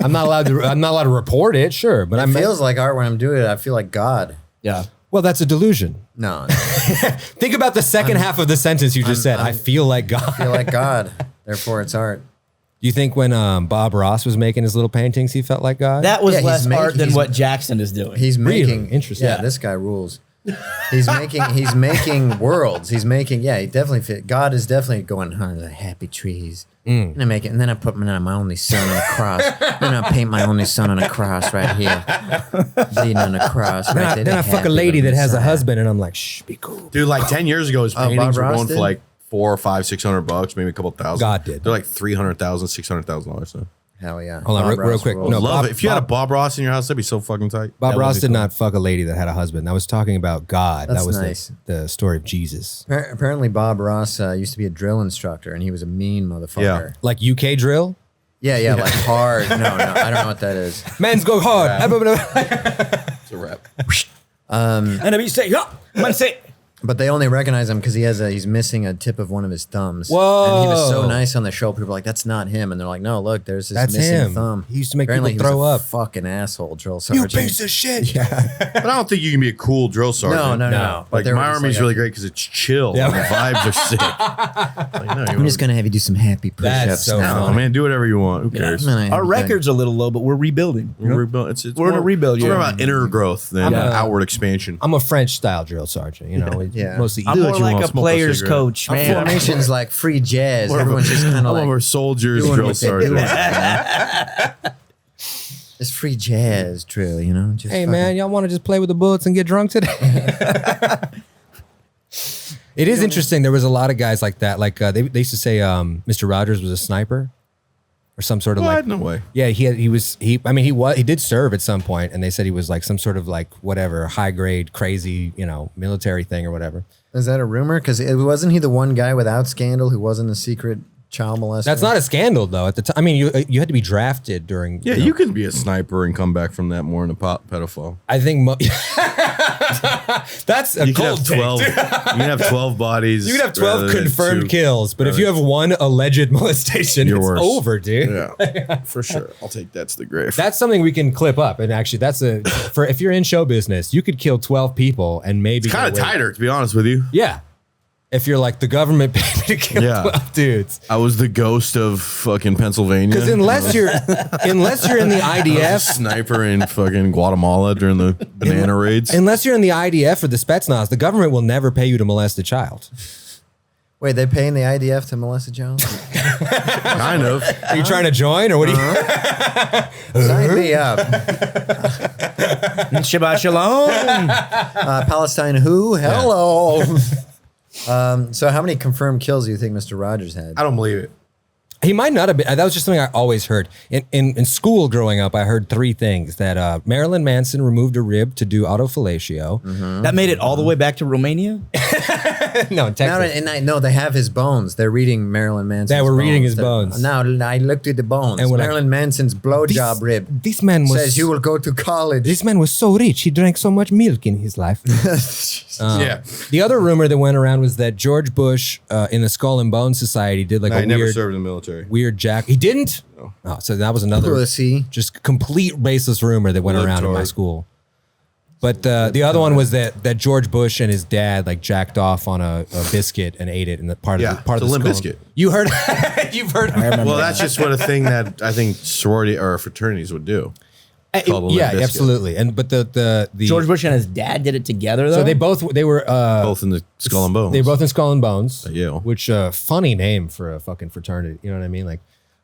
I'm not allowed to report it. Sure, but It feels like art when I'm doing it. I feel like God. Yeah. well. That's a delusion. No, Think about the second half of the sentence you just said. I feel like God. I feel like God. Therefore, it's art. Do you think when Bob Ross was making his little paintings, he felt like God? That was Yeah, he's less art than he's- what Jackson is doing. He's Really? making Interesting. Yeah, this guy rules. He's making worlds. He's making, he definitely fit. God is definitely going, the happy trees. And I make it, and then I put my only son on a cross. Then I paint my only son on a cross right here, bleeding on a cross. Right there. Then I fuck a lady that has a husband, and I'm like, shh, be cool. Dude, like 10 years ago, his Bob paintings were Ross going did? for like $400, $500, $600, maybe a couple thousand. God did. They're like $300,000, $600,000 now. Hell yeah. Hold on, Bob real Ross quick. rules. No, Love Bob- it. If you had a Bob Ross in your house, that'd be so fucking tight. Bob That would Ross be did cool. not fuck a lady that had a husband. I was talking about God. That's that was nice. the story of Jesus. Apparently, Bob Ross used to be a drill instructor, and he was a mean motherfucker. Like UK drill? Yeah, like hard. No, I don't know what that is. Men's go hard. It's a rap. And I say, yeah, man, say. But they only recognize him because he's missing a tip of one of his thumbs. Whoa. And he was so nice on the show. People were like, that's not him. And they're like, no, look, there's this That's missing him. thumb. He used to make Apparently, people throw he was a up. fucking asshole drill You sergeant. piece of shit. But I don't think you can be a cool drill sergeant. No. But Like they were my just army's like, really great because it's chill. Yeah. And the vibes are sick. Like, no, I'm just going to have you do some happy That's push-ups so now. Oh man, do whatever you want. Who cares? Our record's a little low, but we're rebuilding. you know? We're rebuild. It's We're in a more- rebuild It's more year. about inner growth than outward expansion. I'm a French style drill sergeant. You know, Yeah. mostly. I'm Do more what you like want, a smoke a player's cigarette. coach, Our man. formation's like free jazz. More of a- Everyone's just kind of I'm like a soldier's doing drill what they do. sergeant. It's free jazz drill, you know? Just Hey fucking- man, y'all want to just play with the bullets and get drunk today? It is interesting. There was a lot of guys like that. Like they used to say, Mr. Rogers was a sniper, or some sort of What? like. No way. Yeah, he did serve at some point, and they said he was like some sort of like whatever high grade crazy military thing or whatever. Is that a rumor? Because wasn't he the one guy without scandal who wasn't a secret child molester? That's not a scandal though. At the time, I mean, you had to be drafted during. Yeah, you can be a sniper and come back from that more than a pedophile. I think that's a You can cold have take, 12. dude. You can have 12 bodies. You could have rather 12 than confirmed 2. if you have one alleged molestation, You're it's worse. over, dude. Yeah, for sure. I'll take that to the grave. That's something we can clip up, and actually, that's for if you're in show business, you could kill 12 people and maybe kind of get away. tighter, to be honest with you. Yeah, if you're like the government paid me to kill Yeah. 12 dudes. I was the ghost of fucking Pennsylvania. Because unless you're in the I was a IDF, sniper in fucking Guatemala during the banana raids. unless you're in the IDF or the Spetsnaz, the government will never pay you to molest a child. Wait, they paying the IDF to molest a child? Kind of. Are you trying to join, or what? Sign me up. Shabbat shalom. Palestine who? Hello. So how many confirmed kills do you think Mr. Rogers had? I don't believe it. He might not have been. That was just something I always heard. In school growing up, I heard 3 things: that Marilyn Manson removed a rib to do autofellatio. That made it all the way back to Romania. No, in Texas. No, they have his bones. They're reading Marilyn Manson's They were reading his They're- bones. Now I looked at the bones. And we're like, Marilyn Manson's blowjob rib This man was. says you will go to college. This man was so rich. He drank so much milk in his life. Yeah. The other rumor that went around was that George Bush in the Skull and Bones Society did like I a never weird, served in the military. weird jack. He didn't. No. Oh, so that was another Pussy. just complete baseless rumor that went around in my Libtard. school. But the other one was that George Bush and his dad like jacked off on a biscuit and ate it in the part Yeah, of the part it's of a the Limp Skull. Bizkit. You heard? You've heard? Well, that's just what a thing that I think sorority or fraternities would do. Called a Limp Yeah, Bizkit. absolutely. And but the George Bush and his dad did it together, though. so they were Both in the Skull and Bones. They were both in Skull and Bones. At Yale. Which funny name for a fucking fraternity. You know what I mean? Like,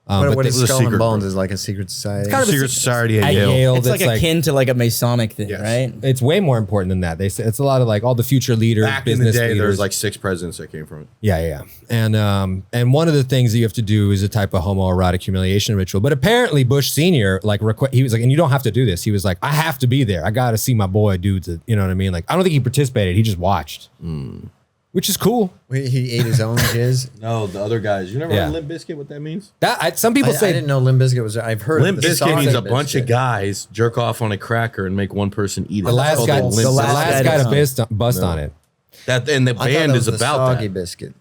What but is it was a Skull and secret Bones? group. Is like a secret society. kind of a Secret Society at at Yale. Yale. it's like akin to like a Masonic thing, Yes. right? It's way more important than that. They say it's a lot of like all the future leaders, Back in the business day, there leaders. was like 6 presidents that came from it. Yeah. And one of the things that you have to do is a type of homoerotic humiliation ritual. But apparently Bush Senior, like, he was like, and you don't have to do this. He was like, I have to be there. I got to see my boy do the, you know what I mean? Like, I don't think he participated. He just watched, which is cool. Wait, he ate his own jizz. No, the other guys. You never Yeah. heard Limp Bizkit? What that means? Some people I say didn't know Limp Bizkit was there. I've heard Limp of the Bizkit song means a Limp bunch of Bizkit. guys jerk off on a cracker and make one person eat it. the last That's guy, called the Limp last Bizkit. guy to bust on it. That and the I thought band that is was the about Soggy that. Biscuit.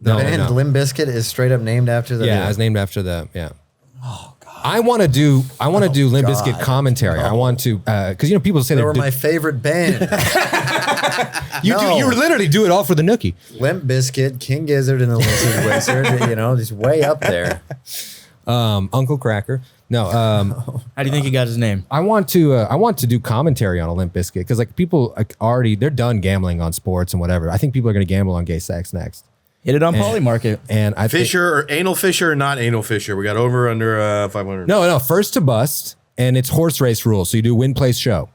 The No, band no. Limp Bizkit is straight up named after the. Yeah, it's named after the Oh God! I want to do Limp Bizkit commentary. I want to because people say They they're were my favorite band. you literally do it all for the nookie. Limp Bizkit, King Gizzard, and the Lizard Wizard. Just way up there. Uncle Cracker. No, How do you think he got his name? I want to do commentary on Limp Bizkit because like people like, they're done gambling on sports and whatever. I think people are going to gamble on gay sex next. Hit it on Polymarket. And I think, Fisher or anal Fisher or not anal Fisher? We got over under 500. no, first to bust, and it's horse race rules. So you do win, place, show.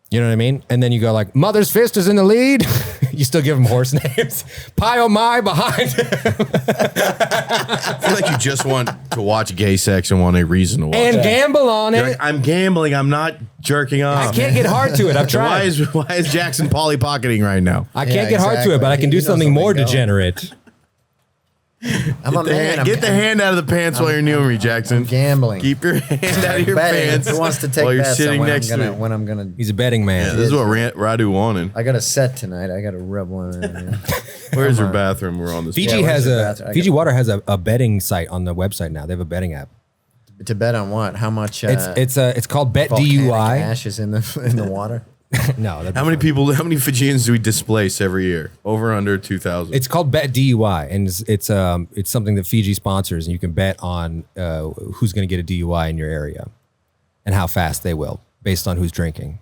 You know what I mean? And then you go like, Mother's Fist is in the lead. You still give them horse names. Pie oh my behind. I feel like you just want to watch gay sex and want a reason to watch And it. gamble on You're it. like, I'm gambling. I'm not jerking off. I can't get hard to it. I've So tried. why is Jackson Polly pocketing right now? I can't Yeah, get hard to it, but I can do exactly. He knows something more the lingo. degenerate. I'm a man. Get the hand out of the pants while you're near me, Jackson. I'm gambling. Keep your hand out of your Betting. pants. Who wants to take while you're bets sitting on next to me? when I'm gonna? He's a betting Yeah, man. this is what Radu wanted. I got a set tonight. I got to rub one in. Yeah. Where's your bathroom? We're on this. Fiji Yeah, has where's the a bathroom? I Fiji got- Water has a betting site on the website now. They have a betting app. To bet on what? How much? It's called Bet volcanic DUI. ash is in the water. No, that'd be How many fun. people? How many Fijians do we displace every year? Over under 2,000. It's called Bet DUI, and it's something that Fiji sponsors, and you can bet on who's going to get a DUI in your area, and how fast they will, based on who's drinking.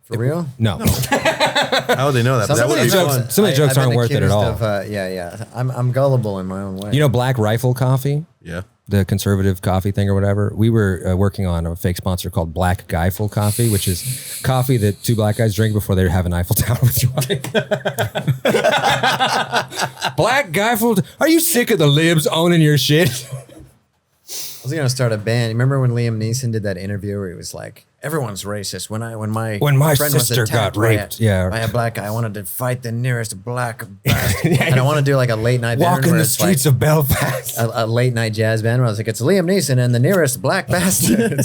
For real? No, How would they know that? Some That of would the be jokes- fun. some of the jokes I've been aren't worth it at accused all. Of, yeah. I'm gullible in my own way. you know Black Rifle Coffee, Yeah. the conservative coffee thing or whatever. We were working on a fake sponsor called Black Guyful Coffee, which is coffee that two black guys drink before they have an Eiffel Tower with you on it. Black Guyful. Are you sick of the libs owning your shit? I was gonna start a band. Remember when Liam Neeson did that interview where he was like, "Everyone's racist." When my friend was sister attacked got raped, yeah. by a black guy, I wanted to fight the nearest black bastard. And I want to do like a late night band Walking where the it's streets like of Belfast. a late night jazz band where I was like, "It's Liam Neeson and the nearest black bastard."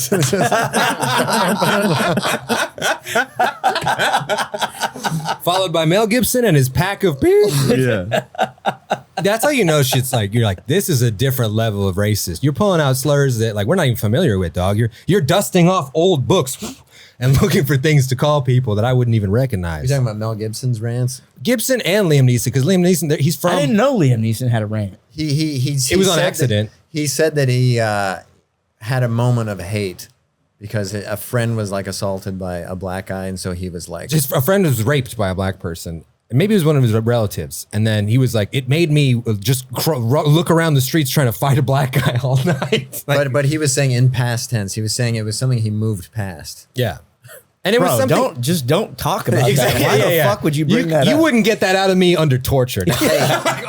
Followed by Mel Gibson and his pack of beer. Yeah. That's how you know shit's like, you're like, this is a different level of racist. You're pulling out slurs that like we're not even familiar with, dog. You're dusting off old books and looking for things to call people that I wouldn't even recognize. You're talking about Mel Gibson's rants. Gibson and Liam Neeson, because Liam Neeson, he's from. I didn't know Liam Neeson had a rant. He It was on said accident. He said that he had a moment of hate because a friend was like assaulted by a black guy, and so he was like, Just a friend was raped by a black person. And maybe it was one of his relatives. And then he was like, it made me just look around the streets trying to fight a black guy all night. Like, but he was saying in past tense. He was saying it was something he moved past. yeah. And it was Bro, something. don't talk about Exactly. that. Why Yeah, the yeah. fuck would you bring that You up? wouldn't get that out of me under torture.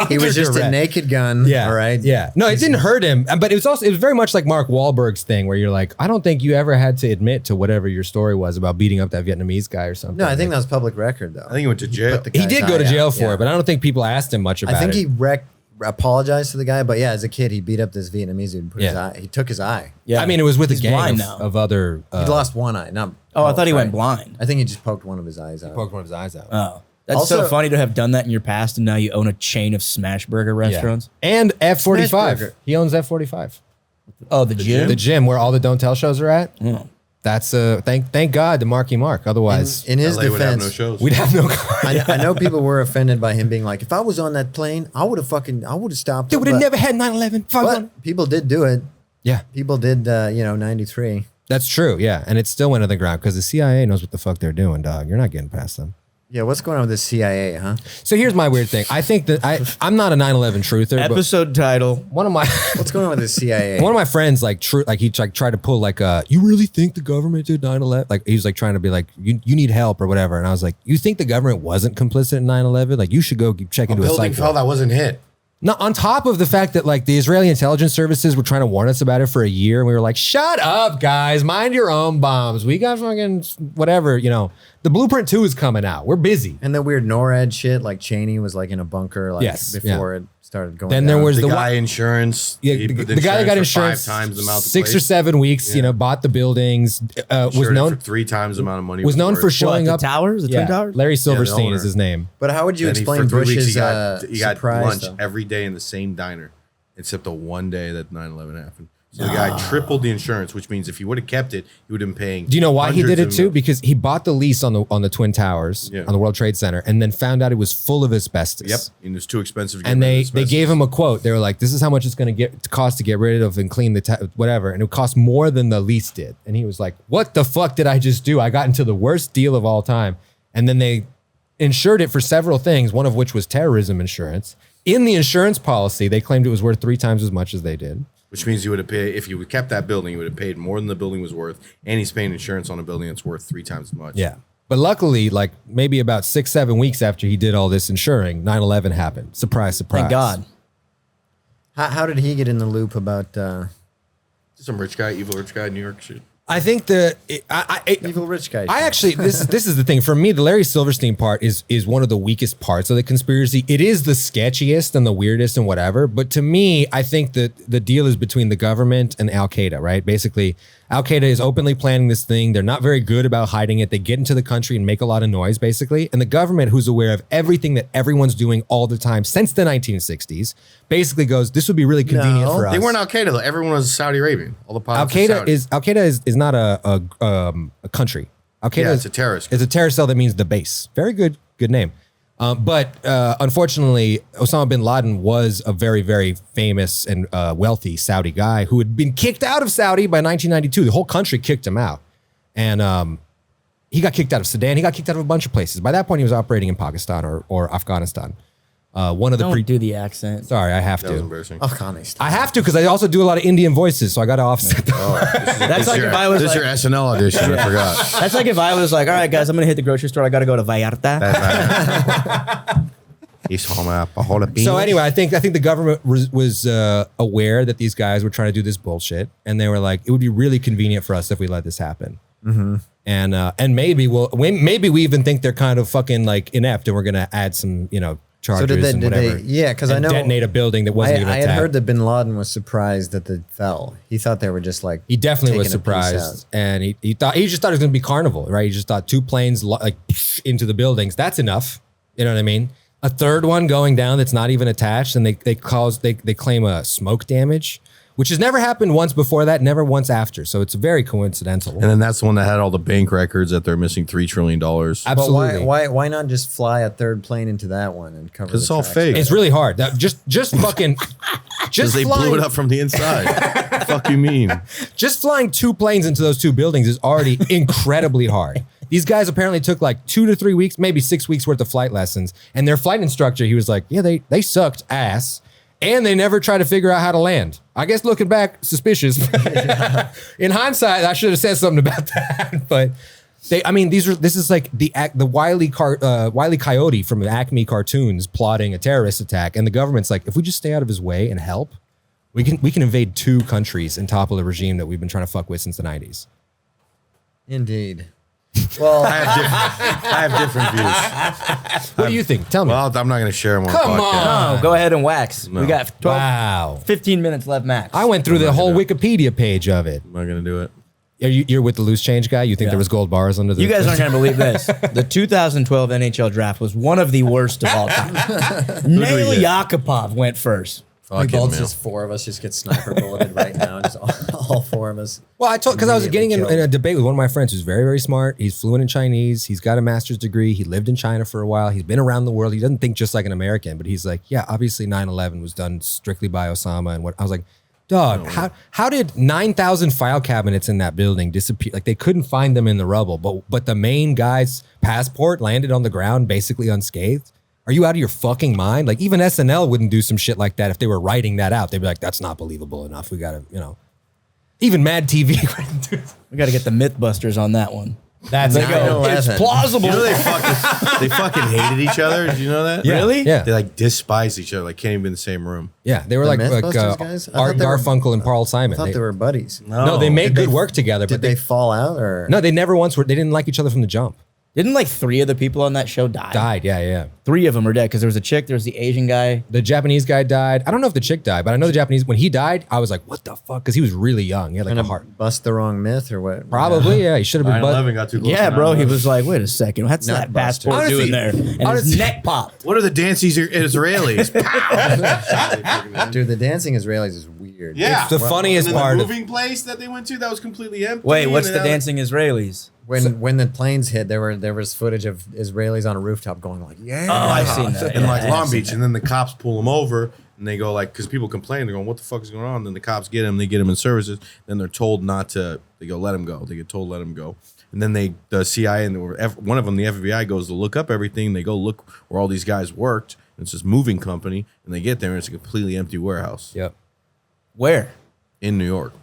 He was just a naked gun. Yeah. All right. Yeah. No, it didn't hurt him. But it was very much like Mark Wahlberg's thing where you're like, I don't think you ever had to admit to whatever your story was about beating up that Vietnamese guy or something. No, I think that was public record though. I think he went to jail. he did go to jail for it, but I don't think people asked him much about I think it. he apologized to the guy, but yeah, as a kid, he beat up this Vietnamese dude. And put his Yeah. eye. He took his eye. Yeah. I mean, it was with He's a gang blind of, now. of other. He lost one eye. Not. Oh, I thought he sorry. went blind. I think he just poked one of his eyes out. poked one of his eyes out. Oh, that's so Also- funny to have done that in your past, and now you own a chain of smash burger restaurants. And F45. Smashburger. He owns F45. Oh, the gym. The gym where all the Don't Tell shows are at. Oh. That's thank God to Marky Mark. Otherwise, In his LA would have defense, no shows. we'd have no. I know people were offended by him being like, if I was on that plane, I would have stopped. They him," would have but- never had 9/11. But people did do it. Yeah, People did, 93. that's true. Yeah, and it still went to the ground because the CIA knows what the fuck they're doing, dog. You're not getting past them. Yeah, what's going on with the CIA, huh? So here's my weird thing. I think that I'm not a 9/11 truther, but Episode title. one of my What's going on with the CIA? one of my friends he tried to pull you really think the government did 9/11? Like he was like trying to be like you need help or whatever, and I was like, you think the government wasn't complicit in 9/11? Like you should go check into a building psych fell ward. that wasn't hit. No, on top of the fact that like the Israeli intelligence services were trying to warn us about it for a year, and we were like, "Shut up, guys! Mind your own bombs. We got fucking whatever." The Blueprint 2 is coming out. We're busy. And the weird NORAD shit, like Cheney was like in a bunker, like Yes, before it started going. Then there down. was The the guy insurance. Yeah, he put the guy that got for insurance 5 times the amount. 6 or 7 weeks. Bought the buildings. Was Insured it known for 3 times the amount of money. was known worth. for showing the up. towers, the Twin Towers. Larry Silverstein owner. is his name. But how would you Then he- explain for 3 weeks, Bush's he got surprise? lunch though? every day in the same diner, except the one day that 9/11 happened. So the guy tripled the insurance, which means if he would have kept it, he would have been paying. Do you know why he did it hundreds too? of- Because he bought the lease on the Twin Towers, Yeah. on the World Trade Center, and then found out it was full of asbestos. Yep, and it was too expensive. To get And rid of they asbestos. gave him a quote. They were like, "This is how much it's going to cost to get rid of and clean the whatever," and it would cost more than the lease did. And he was like, "What the fuck did I just do? I got into the worst deal of all time." And then they insured it for several things, one of which was terrorism insurance. In the insurance policy, they claimed it was worth 3 times as much as they did. Which means you would have paid, if you would kept that building, you would have paid more than the building was worth. And he's paying insurance on a building that's worth 3 times as much. Yeah. But luckily, like maybe about 6-7 weeks after he did all this insuring, 9/11 happened. Surprise, surprise. Thank God. How did he get in the loop about Some rich guy, evil rich guy in New York shit. I think evil rich guy? I actually this is the thing for me. The Larry Silverstein part is one of the weakest parts of the conspiracy. It is the sketchiest and the weirdest and whatever. But to me, I think that the deal is between the government and Al Qaeda. Right? Basically, Al Qaeda is openly planning this thing. They're not very good about hiding it. They get into the country and make a lot of noise, basically. And the government, who's aware of everything that everyone's doing all the time since the 1960s, basically goes, "This would be really convenient No. for us." They weren't Al Qaeda though. Everyone was Saudi Arabian. All the Al pilots were Saudi. Qaeda is not a country. Al Qaeda Yeah, is it's a terrorist. It's a terrorist cell that means the base. Very good name. But unfortunately, Osama bin Laden was a very, very famous and wealthy Saudi guy who had been kicked out of Saudi by 1992. The whole country kicked him out, and he got kicked out of Sudan. He got kicked out of a bunch of places. By that point, he was operating in Pakistan or Afghanistan. One of the Don't do the accent. Sorry, I have That was to. embarrassing. Afghanistan. I have to because I also do a lot of Indian voices, so I got to offset. That's like if I was This is like, your SNL audition. I forgot. that's like if I was like, all right, guys, I'm gonna hit the grocery store. I got to go to Vallarta. So anyway, I think the government was aware that these guys were trying to do this bullshit, and they were like, it would be really convenient for us if we let this happen. And maybe we even think they're kind of fucking like inept, and we're gonna add some charges and whatever. Yeah, because I know detonate a building that wasn't even I attacked. had heard that Bin Laden was surprised that they fell. He thought they were just like He definitely was taking a piece surprised, out. and he just thought it was going to be carnival, right? He just thought 2 planes like into the buildings. That's enough. You know what I mean? A third one going down that's not even attached, and they claim a smoke damage, which has never happened once before that, never once after. So it's very coincidental. And then that's the one that had all the bank records that they're missing $3 trillion. Because But Absolutely. why not just fly a third plane into that one and cover? it's the all tracks? fake. It's really hard. That just fucking just they flying, blew it up from the inside. Fuck you mean? just flying 2 planes into those 2 buildings is already incredibly hard. These guys apparently took like 2 to 3 weeks, maybe 6 weeks worth of flight lessons. And their flight instructor, he was like, yeah, they sucked ass. And they never tried to figure out how to land. I guess looking back, suspicious. In hindsight, I should have said something about that. But this is like the Wile E. Coyote from the Acme cartoons plotting a terrorist attack. And the government's like, if we just stay out of his way and help, we can invade 2 countries and topple a regime that we've been trying to fuck with since the 90s. Indeed. Well, I have different views. What do you think? Tell me. Well, I'm not going to share them on Come the podcast. on. No, go ahead and wax. No. We got 12, Wow. 15 minutes left max. I went through the whole Wikipedia page of it. I'm not going to do it. You're with the loose change guy? You think Yeah. there was gold bars under the... You guys aren't going to believe this. The 2012 NHL draft was one of the worst of all time. Nail get? Yakupov went first. we Fucking both Mel. just 4 of us just get sniper bulleted right now. Just all 4 of us. Well, because I was getting in Immediately a debate with one of my friends who's very, very smart. He's fluent in Chinese. He's got a master's degree. He lived in China for a while. He's been around the world. He doesn't think just like an American, but he's like, yeah, obviously 9/11 was done strictly by Osama. And what I was like, dog, how did 9,000 file cabinets in that building disappear? Like they couldn't find them in the rubble, but the main guy's passport landed on the ground basically unscathed. Are you out of your fucking mind? Like even SNL wouldn't do some shit like that if they were writing that out. They'd be like, that's not believable enough. We gotta, even Mad TV wouldn't do it. We got to get the Mythbusters on that one. That's They go, it's 9/11. plausible. You know they fucking hated each other. Did you know that? Yeah. Really? Yeah. They like despised each other. Like can't even be in the same room. Yeah, they were The like Mythbusters guys? I Art thought they were- Garfunkel and Paul Simon. I thought they were buddies. no, they made Did good they- work together, Did but they fall out or no, they never once were. They didn't like each other from the jump. Didn't like 3 of the people on that show die? Died, yeah. 3 of them are dead because there was a chick, there was the Asian guy. The Japanese guy died. I don't know if the chick died, but I know the Japanese, when he died, I was like, what the fuck? Because he was really young. He had like a heart. Bust the wrong myth or what? Probably, yeah. He should have been. 9/11 got too close. Yeah, to bro. He 9/11. was like, wait a second, what's Nut that buster. passport Honestly- doing there? And honestly- his neck popped. What are the dancing Israelis? Dude, the dancing Israelis is weird. Yeah, It's the funniest and then part The of- moving place that they went to that was completely empty. Wait, what's and the now- dancing Israelis? When the planes hit, there was footage of Israelis on a rooftop going like, yeah. Oh, I've seen that. in like Yeah, Long I've seen Beach, and then the cops pull them over, and they go like, because people complain, they're going, "What the fuck is going on?" Then the cops get them, they get them in services, then they're told not to. They go, "Let them go." They get told, "Let them go," and then the CIA and one of them, the FBI, goes to look up everything. They go look where all these guys worked. And it's this moving company, and they get there, and it's a completely empty warehouse Yep. Where? in New York.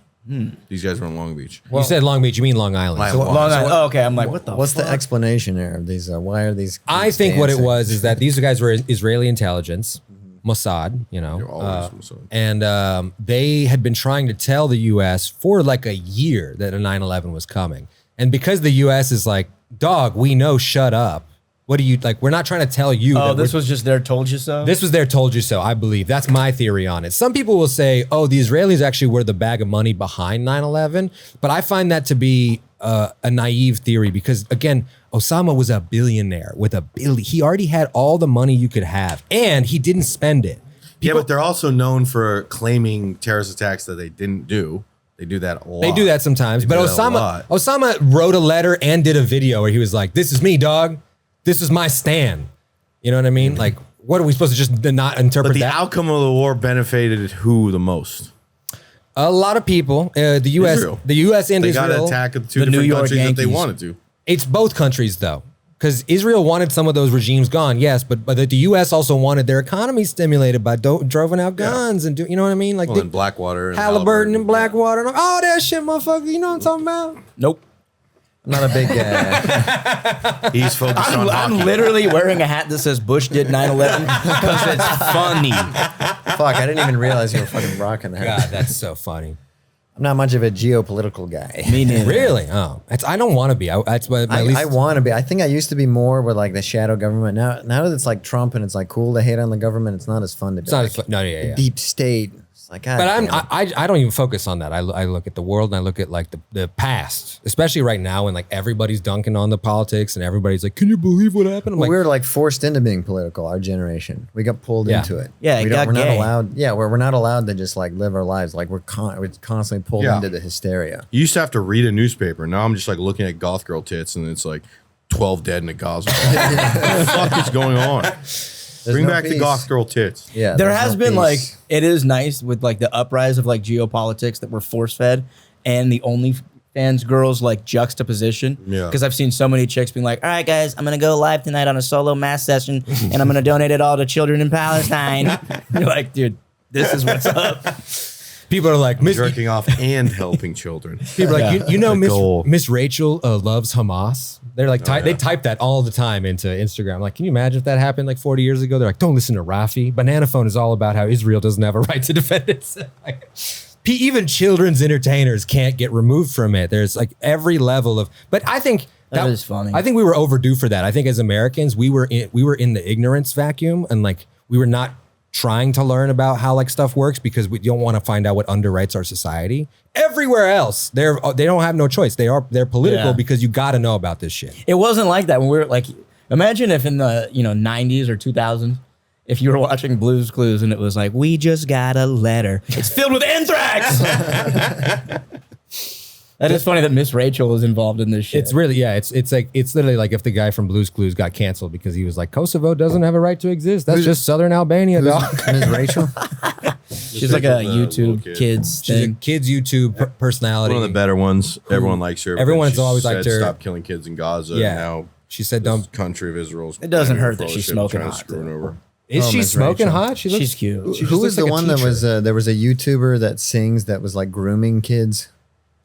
These guys were in Long Beach. You said Long Beach, you mean Long Island. Long So Island. Long Island. Oh, okay. I'm like, what the What's fuck? the explanation there of these? Why are these? I think what it was is that these guys were Israeli intelligence, Mossad, you They're know, always Mossad. and they had been trying to tell the U.S. for like a year that a 9/11 was coming, and because the U.S. is like, dog, we know, shut up. What do you like? We're not trying to tell you. Oh, that this we're- was just their told you so? This was their told you so, I believe. That's my theory on it. Some people will say, oh, the Israelis actually were the bag of money behind 9/11. But I find that to be a naive theory because, again, Osama was a billionaire with he already had all the money you could have, and he didn't spend it. Yeah, but they're also known for claiming terrorist attacks that they didn't do. They do that a lot. They do that sometimes. They But do that a lot. Osama wrote a letter and did a video where he was like, this is me, dog. This is my stand. You know what I mean? Like, what are we supposed to just not interpret But the that? outcome of the war benefited who the most? A lot of people, the U.S. Israel. The U.S. and They Israel. got to attack the two the New different York countries that they Yankees. wanted to. It's both countries though, because Israel wanted some of those regimes gone, yes, but the U.S. also wanted their economy stimulated by droving out guns and you know what I mean, like Well, in Blackwater, and Halliburton and Blackwater, and all that shit, motherfucker. You know what I'm talking about? Nope. I'm not a big guy. He's focused on I'm hockey. literally wearing a hat that says Bush did 9/11 because it's funny. Fuck, I didn't even realize you were fucking rocking that. God, that's so funny. I'm not much of a geopolitical guy. Me neither. Really? Oh, I don't want to be. That's my least. I want to be. I think I used to be more with like the shadow government. Now that it's like Trump and it's like cool to hate on the government, it's not as fun to be. It's not like, as fun. No, yeah. deep state. It's like, God But damn it. I don't even focus on that. I look at the world and I look at like the past, especially right now when like everybody's dunking on the politics and everybody's like, can you believe what happened? I'm like, we were like forced into being political. Our generation, we got pulled Yeah. into it. Yeah, it we got we're not gay. allowed. Yeah, we're not allowed to just like live our lives. Like we're constantly pulled Yeah. into the hysteria. You used to have to read a newspaper. Now I'm just like looking at goth girl tits, and it's like 12 dead in a Gaza. What the fuck is going on? Bring no back the peace. goth girl tits. Yeah, There there's has no been like, peace. it is nice with like the uprise of like geopolitics that were force fed and the OnlyFans girls like juxtaposition. Yeah. Because I've seen so many chicks being like, all right, guys, I'm going to go live tonight on a solo mass session and I'm going to donate it all to children in Palestine. You're like, dude, this is what's up. people are like, Miss, Jerking off and helping children. people are like, you know, The goal. Miss Rachel loves Hamas. They're like, they type that all the time into Instagram. Like, can you imagine if that happened like 40 years ago? They're like, don't listen to Rafi. Banana Phone is all about how Israel doesn't have a right to defend itself. Like, even children's entertainers can't get removed from it. There's like every level of, but I think That is funny. I think we were overdue for that. I think as Americans, we were in the ignorance vacuum and like we were not trying to learn about how like stuff works because we don't want to find out what underwrites our society. Everywhere else, they don't have no choice. They're political Yeah. because you got to know about this shit. It wasn't like that when we were like, imagine if in the 90s or 2000s, if you were watching Blue's Clues and it was like, we just got a letter. It's filled with anthrax. That is funny that Miss Rachel is involved in this shit. It's really, yeah, it's literally like if the guy from Blue's Clues got canceled because he was like, Kosovo doesn't have a right to exist. That's just Southern Albania, dog. Ms. Rachel. She's like a YouTube kids She's a thing. kids YouTube personality. One of the better ones. Everyone likes her. but Everyone's she always said, liked her. Stop killing kids in Gaza. Yeah. And now She said, this "Don't." country of Israel's. It doesn't hurt that full of she's shit, smoking trying to hot, screw it over. Is she Ms. smoking Rachel. hot? She's cute. Who was the one that was there was a YouTuber that sings that was like grooming kids?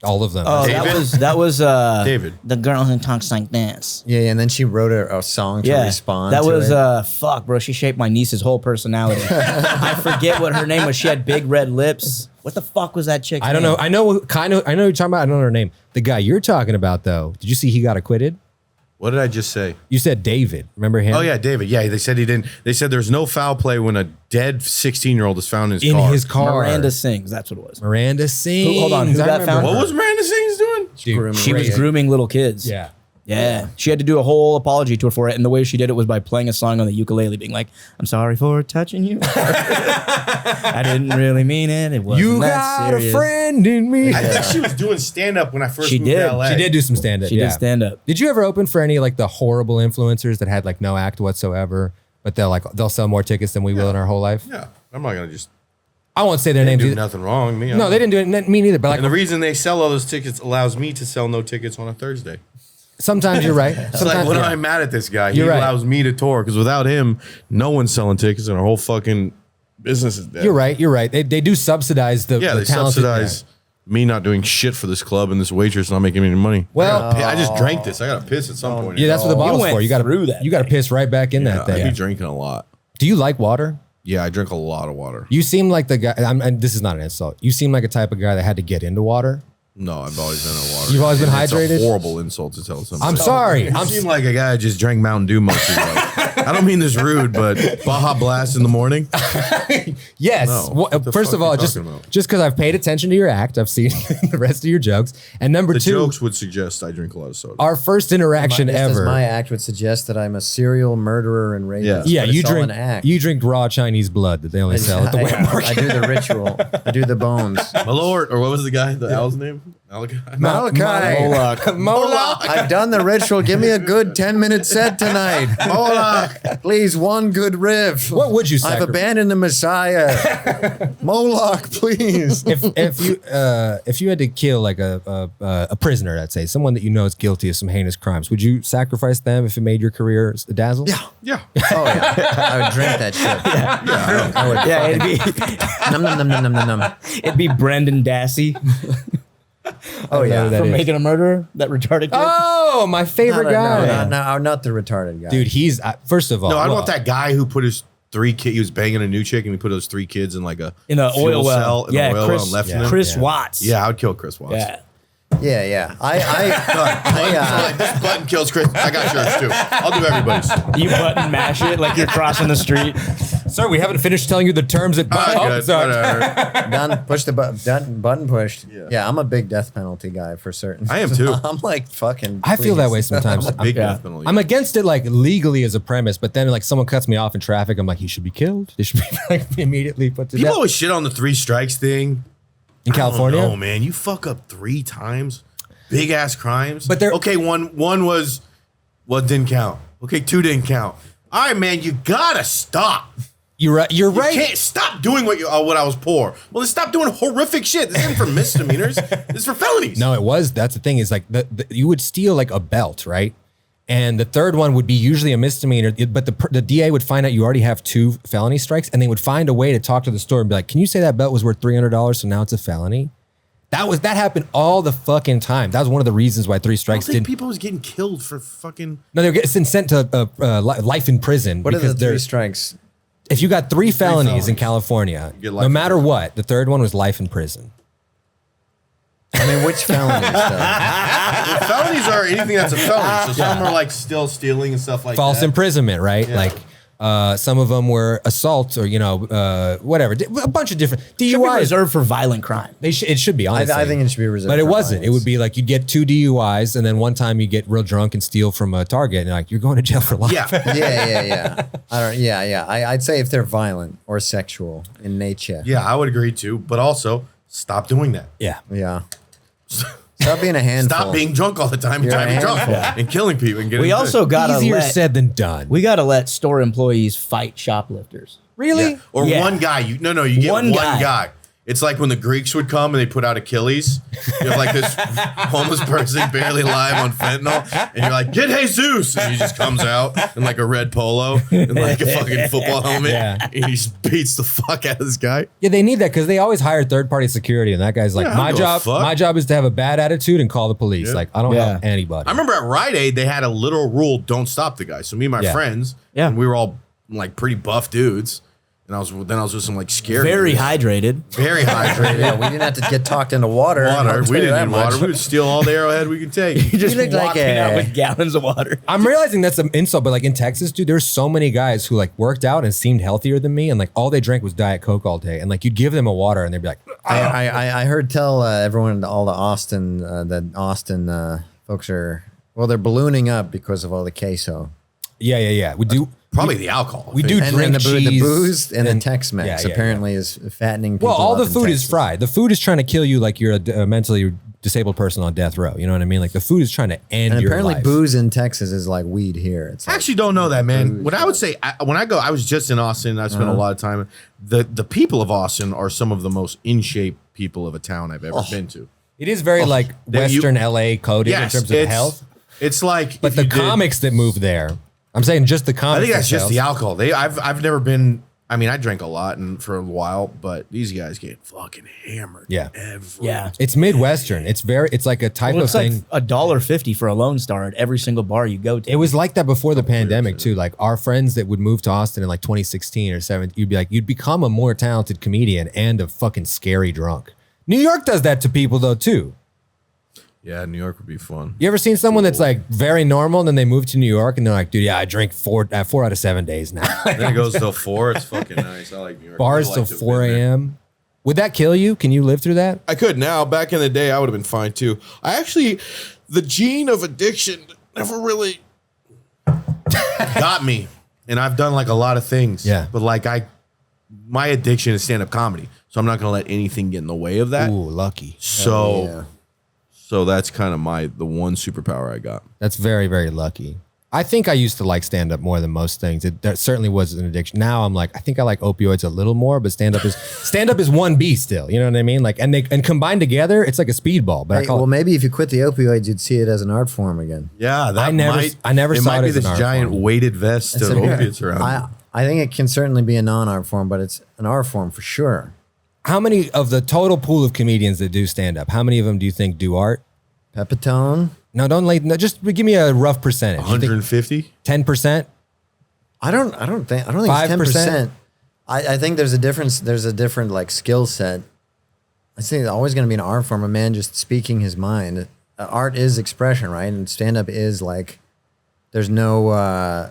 all of them? Oh, David? that was David. the girl who talks like this. Yeah, and then she wrote a song to Yeah, respond. that to was it. fuck, bro. She shaped my niece's whole personality. I forget what her name was. She had big red lips. What the fuck was that chick? I don't know. I know who you're talking about. I don't know her name. The guy you're talking about, though, did you see he got acquitted? What did I just say? You said David. Remember him? Oh yeah, David. Yeah, they said he didn't. They said there's no foul play when a dead 16-year-old is found in his In car. his car. Miranda Sings. That's what it was. Miranda Sings. Hold on, who I got remember found? What her. was Miranda Sings doing? Dude, She was crazy. grooming little kids. Yeah. Yeah. She had to do a whole apology tour for it. And the way she did it was by playing a song on the ukulele, being like, I'm sorry for touching you. I didn't really mean it. It wasn't You that got serious. a friend in me. I think she was doing stand-up when I first She moved did. to LA. She did do some stand up. She did stand up. Did you ever open for any like the horrible influencers that had like no act whatsoever, but they'll sell more tickets than we will in our whole life? Yeah, I'm not gonna just. I won't say their They names. didn't do either. nothing wrong. Me, No, they didn't do it. Me neither. But And the like reason they sell all those tickets allows me to sell no tickets on a Thursday. sometimes you're right. It's Sometimes like when yeah. I'm mad at this guy, he You're right. allows me to tour because without him, no one's selling tickets and our whole fucking business is dead. You're right. You're right. They do subsidize the Yeah, the they talented subsidize me not doing shit for this club and this waitress not making any money. Well- I just drank this. I got to piss at some point. Yeah, that's what the bottle's went for. You got through that You got to piss right back in that I be thing. drinking a lot. Do you like water? Yeah, I drink a lot of water. You seem like the guy. And this is not an insult. You seem like a type of guy that had to get into water. No, I've always been a water. You've always been And it's hydrated? a horrible insult to tell somebody. I'm sorry. You seem like a guy who just drank Mountain Dew most of his life. I don't mean this rude, but Baja Blast in the morning. Yes. No, Well, what the first fuck of all, you just talking about? because I've paid attention to your act, I've seen the rest of your jokes. And number The two, jokes would suggest I drink a lot of soda. our first interaction Just as ever. my act would suggest that I'm a serial murderer and rapist. yeah, but you it's all drink. an act. You drink raw Chinese blood that they only sell at the wet market. I do the ritual. I do the bones. Malort, or what was the guy? The owl's name? Malachi? Malachi. Moloch. I've done the ritual. Give me a good 10-minute set tonight. Moloch. Please, one good riff. What would you I've sacrifice? abandoned the Messiah. Moloch, please. If you had to kill like a prisoner, let's say someone that you know is guilty of some heinous crimes, would you sacrifice them if it made your career dazzle? Yeah. Yeah. Oh, yeah. I would drink that shit. I would. Yeah, it'd be, Num, num, num, num, num, num, num. it'd be Brendan Dassey Oh, yeah. that from is. Making a Murderer, that retarded kid. Oh, my favorite guy, Not the retarded guy. dude. He's first of all. No, I look, want that guy who put his 3 kids. He was banging a new chick, and he put those 3 kids in like a In a fuel oil well. cell in Yeah, an oil Chris- well and left yeah. him. Chris Watts. Yeah, I would kill Chris Watts. Yeah. Yeah. Like, this button kills Chris. I got yours too. I'll do everybody's. You button mash it like you're crossing the street. Sir, we haven't finished telling you the terms at. All right, Oh, good. sorry. Whatever. Done. Push the button. Done. Button pushed. Yeah. Yeah, I'm a big death penalty guy for certain. I am too. I'm like fucking. I feel that please. way sometimes. Big Yeah. death penalty. I'm against it like legally as a premise, but then like someone cuts me off in traffic, I'm like, he should be killed. They should be like immediately put to People death. always shit on the 3 strikes thing. In California, Oh man, you fuck up 3 times, big ass crimes. But they're- okay. One was didn't count. Okay, 2 didn't count. All right, man, you gotta stop. you're right. You're You right. can't stop doing what I was poor. Well, then stop doing horrific shit. This isn't for misdemeanors. This is for felonies. No, it was. That's the thing is like you would steal like a belt, right? And the third one would be usually a misdemeanor, but the DA would find out you already have 2 felony strikes, and they would find a way to talk to the store and be like, "Can you say that belt was worth $300, so now it's a felony?" That happened all the fucking time. That was one of the reasons why 3 I don't strikes think didn't. people was getting killed for fucking. No, they're getting sent to life in prison What are because the 3 they're. strikes? If you got 3 felonies in felonies. California, get life no in matter prison. what, the third one was life in prison. I mean, which felonies though? Felonies are anything that's a felony. So some are like still stealing and stuff like False that. imprisonment, right? Yeah. Like some of them were assault or whatever, a bunch of different Should be DUIs. reserved for violent crime. It should be honestly. I think it should be reserved. But it for wasn't. It violence. would be like you'd get 2 DUIs, and then one time you get real drunk and steal from a Target, and like you're going to jail for life. Yeah. Yeah. I don't. Yeah. I'd say if they're violent or sexual in nature. Yeah, I would agree too. But also, stop doing that. Yeah. Yeah. Stop being a handful. Stop being drunk all the time and You're a driving drunk handful. and killing people and getting We sick. also gotta Easier let said than done. we gotta let store employees fight shoplifters. really? Yeah. Or Yeah. one guy. You get One one guy. guy. It's like when the Greeks would come and they put out Achilles. You have like this homeless person barely alive on fentanyl, and you're like, "Get Jesus!" And he just comes out in like a red polo and like a fucking football helmet, Yeah. and he just beats the fuck out of this guy. Yeah, they need that because they always hire third-party security, and that guy's like, Yeah, I don't my give a job. fuck." My job is to have a bad attitude and call the police. Yeah. Like I don't Yeah. help anybody. I remember at Rite Aid they had a literal rule: don't stop the guy. So me and my Yeah. friends, Yeah. and we were all like pretty buff dudes. And I was with some like scary, Very dudes. hydrated. Very hydrated. Yeah, we didn't have to get talked into water. I'll Water. tell We you didn't that need much. water. We would steal all the Arrowhead we could take. You just look like walking a- out with gallons of water. I'm realizing that's an insult, but like in Texas, dude, there's so many guys who like worked out and seemed healthier than me, and like all they drank was Diet Coke all day, and like you'd give them a water, and they'd be like, I heard tell everyone, all the Austin, that Austin folks are, well, they're ballooning up because of all the queso. yeah. We do Probably the alcohol. we do And drink then the cheese booze and the and- Tex-Mex Yeah, yeah, apparently is fattening people Well, all up the in food is Texas. fried. The food is trying to kill you like you're a mentally disabled person on death row. You know what I mean? Like the food is trying to end And your apparently life. booze in Texas is like weed here. It's I like, actually don't know that, man. What I would say, when I go, I was just in Austin. I spent a lot of time. The people of Austin are some of the most in shape people of a town I've ever been to. It is very like That you- Western LA coded Yes, in terms of it's- health. It's like, But if the you did- comics that move there, I'm saying just the I comics. think that's just the themselves. alcohol. I've never been. I mean, I drank a lot and for a while, but these guys get fucking hammered. Yeah. Yeah. It's Midwestern. It's like a type Well, of it's like thing. $1.50 for a Lone Star at every single bar you go to. It was like that before the pandemic too. Like our friends that would move to Austin in like 2016 or 17, you'd be like, you'd become a more talented comedian and a fucking scary drunk. New York does that to people though too. Yeah, New York would be fun. You ever seen someone that's like very normal and then they move to New York and they're like, dude, yeah, I drink 4 out of 7 days now. Then it goes till 4. It's fucking nice. I like New York. Bars I'd till like to have 4 been there. a.m. Would that kill you? Can you live through that? I could now. Back in the day, I would have been fine too. The gene of addiction never really got me. And I've done like a lot of things. Yeah. But like my addiction is stand-up comedy. So I'm not going to let anything get in the way of that. Ooh, lucky. So, yeah. so that's kind of the one superpower I got. That's very, very lucky. I think I used to like stand up more than most things. That certainly was an addiction. Now I'm like, I think I like opioids a little more, but stand up is 1B still. You know what I mean? Like, and combined together, it's like a speedball. But I Hey, call well, it, maybe if you quit the opioids, you'd see it as an art form again. Yeah, that I never saw might it be as this an art giant form. weighted vest of opiates around. I think it can certainly be a non-art form, but it's an art form for sure. how many of the total pool of comedians that do stand up, how many of them do you think do art? Pepitone. No, just give me a rough percentage. 150? 10%? I don't think 5%? it's 10%. I think there's a difference. There's a different like skill set. I think it's always going to be an art form. A man just speaking his mind. Art is expression, right? And stand up is like there's no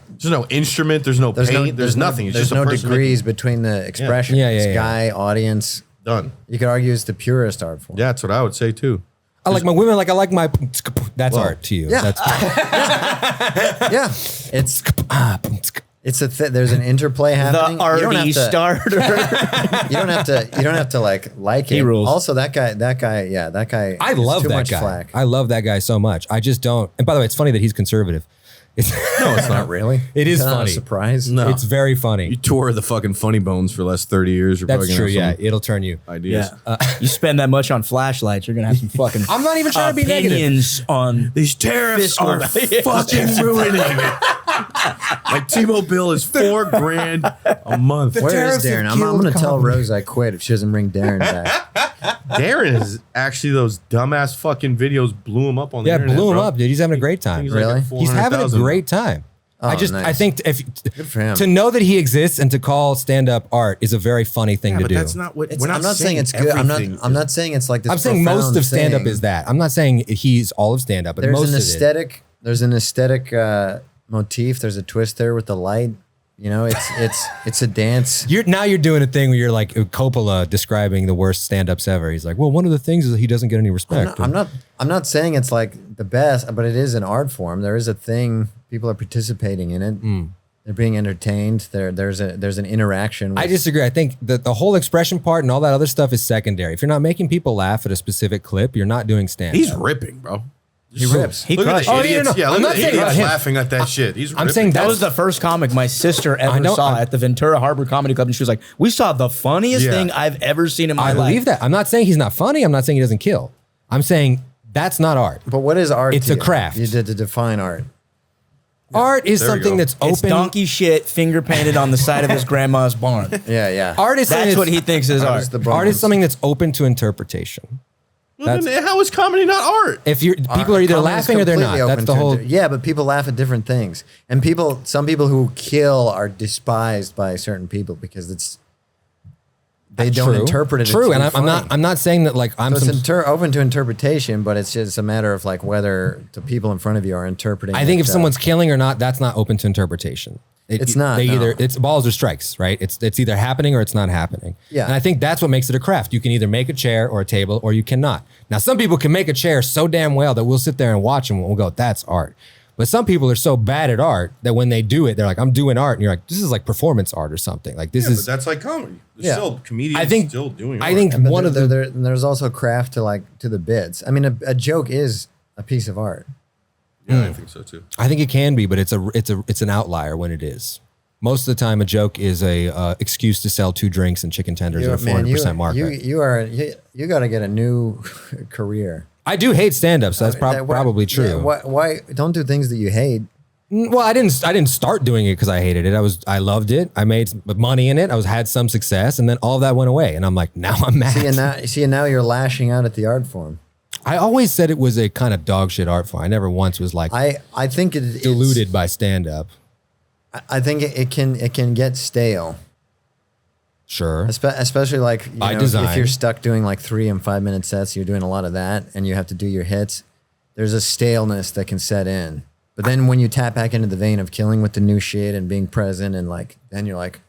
There's no instrument. There's no paint. There's nothing. It's There's just a no person degrees between the expression. Yeah, It's yeah. guy, audience. done. You could argue it's the purest art form. Yeah, that's what I would say too. I like my women, like I like my. That's art to you. Yeah. That's Yeah, it's there's an interplay happening. The You don't have RD to- starter. You don't have to like it. He rules. Also, that guy. I is love too that much guy. Flack. I love that guy so much. I just don't. And by the way, it's funny that he's conservative. It's No, it's not really. It is It's not funny. a surprise. No. It's very funny. You tour the fucking funny bones for the last 30 years. You're That's probably true. gonna Yeah, have some it'll turn you. ideas. Yeah. You spend that much on flashlights, you're gonna have some fucking. I'm not even trying to be negative. opinions on. These tariffs Fiscal- are fucking ruining it. My T-Mobile bill is $4,000 a month. Where tariffs is have Darren? I'm killed going to tell comedy. Rose I quit if she doesn't bring Darren back. Darren is actually those dumbass fucking videos blew him up on the Yeah, internet. blew him bro. up, dude. He's having a great time. He's Really? like He's having a 400,000. great time. I Oh, nice. think if Good for him. to know that he exists and to call stand up art is a very funny thing Yeah, to but do. that's not what we're I'm not saying it's good. I'm not saying it's like this. I'm saying most profound of stand up thing. is that. I'm not saying he's all of stand up, but There's most an of it. aesthetic. There's an aesthetic motif. There's a twist there with the light. You know, it's a dance. You're doing a thing where you're like Coppola describing the worst stand-ups ever. He's like, well, one of the things is that he doesn't get any respect. I'm not saying it's like the best, but it is an art form. There is a thing. People are participating in it. They're being entertained. There's an interaction. I with- disagree. I think that the whole expression part and all that other stuff is secondary. If you're not making people laugh at a specific clip, you're not doing stand-up. He's ripping, bro. He rips. He Look at crushed the it. idiots. no, no. Yeah, I'm look not at the saying idiots about him. laughing at that shit. He's I'm ripping. saying That that's was the first comic my sister ever know- saw at the Ventura Harbor Comedy Club, and she was like, "We saw the funniest Yeah. thing I've ever seen in my I life." believe that. I'm not saying he's not funny. I'm not saying he doesn't kill. I'm saying that's not art. But what is art? It's to a you? craft. You did to define art. Art is There we something go. that's open. It's donkey shit finger painted on the side of his grandma's barn. Yeah. Art is something That's what he thinks is Art art. is the Art is bones. something that's open to interpretation. Well, then how is comedy not art? If you're people are either Comedy is laughing or they're not. completely That's open the to whole. Yeah, but people laugh at different things, and some people who kill are despised by certain people because they don't interpret it. True, as and I'm not saying that like I'm. So some, it's open to interpretation, but it's just a matter of like whether the people in front of you are interpreting. I think it, if someone's killing or not, that's not open to interpretation. It's not, They no. either it's balls or strikes, right? It's either happening or it's not happening. Yeah. And I think that's what makes it a craft. You can either make a chair or a table, or you cannot. Now, some people can make a chair so damn well that we'll sit there and watch them and we'll go, "That's art." But some people are so bad at art that when they do it, they're like, "I'm doing art," and you're like, "This is like performance art or something." Like this But is. that's like comedy. There's Yeah. still comedians I think. still doing. I art. think But one of the. there's also craft to the bits. I mean, a joke is a piece of art. Yeah, I think so too. I think it can be, but it's an outlier when it is. Most of the time, a joke is a excuse to sell 2 drinks and chicken tenders at a 400% markup. You got to get a new career. I do hate stand-up, so that's Why- probably true. Yeah, why don't do things that you hate? Well, I didn't start doing it because I hated it. I loved it. I made money in it. had some success, and then all of that went away. And I'm like, now I'm mad. And now you're lashing out at the art form. I always said it was a kind of dog shit art form. I never once was like I think it's deluded by stand-up. I think it can get stale, Sure. especially like By if design. you're stuck doing like 3 and 5 minute sets, you're doing a lot of that, and you have to do your hits. There's a staleness that can set in, but then when you tap back into the vein of killing with the new shit and being present, and like then you're like,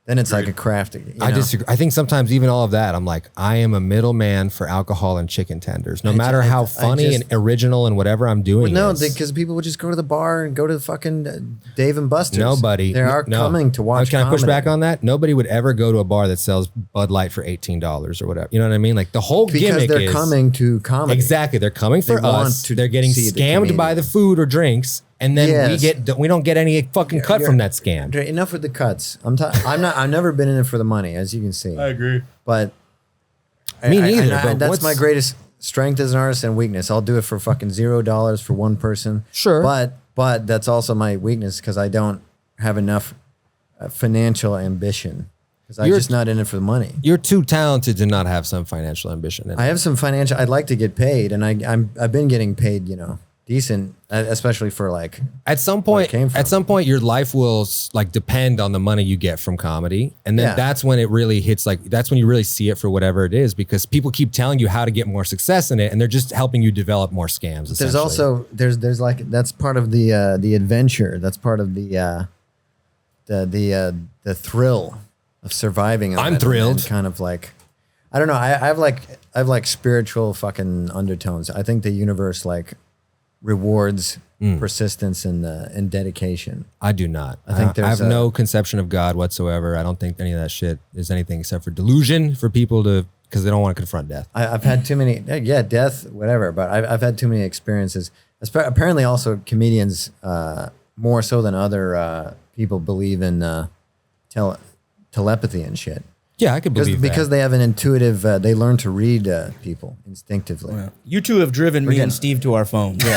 then it's like a craft. I disagree. I think sometimes even all of that, I'm like, I am a middleman for alcohol and chicken tenders. No matter how funny and original and whatever I'm doing. No, is. because people would just go to the bar and go to the fucking Dave and Buster's. Nobody. They are no. coming to watch. Can I push comedy. back on that? Nobody would ever go to a bar that sells Bud Light for $18 or whatever. You know what I mean? Like the whole Because gimmick they're is coming to comedy. exactly. They're coming for They want us. to They're getting see the scammed by comedian. the food or drinks, and then Yes. we don't get any fucking cut You're- from that scam. Okay, enough with the cuts. I've never been in it for the money, as you can see. agree. But Me neither, but that's what's- my greatest strength as an artist and weakness. I'll do it for fucking $0 for one person. Sure. But that's also my weakness because I don't have enough financial ambition because I'm You're- just not in it for the money. You're too talented to not have some financial ambition. I have some financial. I'd like to get paid, and I've been getting paid, decent, especially for like. At some where it point, came from. your life will like depend on the money you get from comedy, and then Yeah. that's when it really hits. Like that's when you really see it for whatever it is, because people keep telling you how to get more success in it, and they're just helping you develop more scams. There's essentially. also there's like that's part of the adventure. That's part of the thrill of surviving. I'm it, thrilled. and kind of like, I don't know. I have like spiritual fucking undertones. I think the universe like rewards persistence and dedication. I do not. I think I there's have no conception of God whatsoever. I don't think any of that shit is anything except for delusion for people because they don't want to confront death. I've had too many, death, whatever. But I've had too many experiences. Apparently, also comedians more so than other people believe in telepathy and shit. Yeah, I could believe that. Because they have an intuitive. They learn to read people instinctively. You two have driven me and Steve to our phones. He's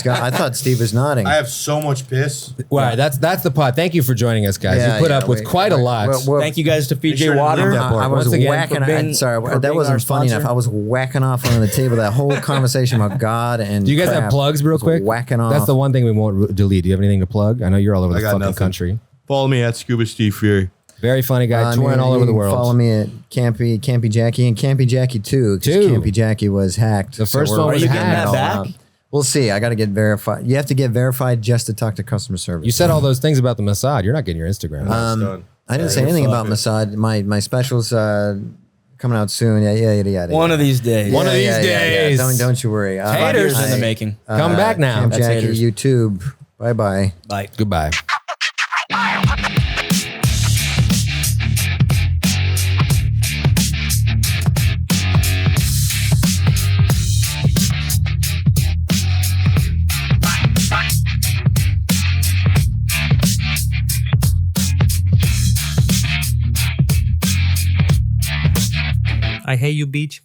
got. I thought Steve was nodding. I have so much piss. Well, that's the pod. Thank you for joining us, guys. Yeah, you put yeah, up with we- quite a we- lot. Thank you guys to PJ sure to Water. leave that I was Once again, whacking. for being- Sorry, for that being our wasn't funny sponsor. enough. I was whacking off on the table that whole conversation about God and. Do you guys crap. have plugs real I was quick? Whacking off. That's the one thing we won't delete. Do you have anything to plug? I know you're all over the got fucking nothing. country. Follow me at Scuba Steve Fury. Very funny guy, touring all over the world. Follow me at Campy Jackie and Campy Jackie 2. Because Campy Jackie was hacked. The first we're one was figuring hacked. that all Back? out. We'll see. I got to get verified. You have to get verified just to talk to customer service. You said all those things about the Mossad. You're not getting your Instagram. Done. I didn't say anything about Mossad. My specials coming out soon. Yeah. One of these days. One of these days. Don't you worry. Haters in the making. Come back now. Camp That's Jackie, haters. YouTube. Bye. Bye. Goodbye. I hate you, beach.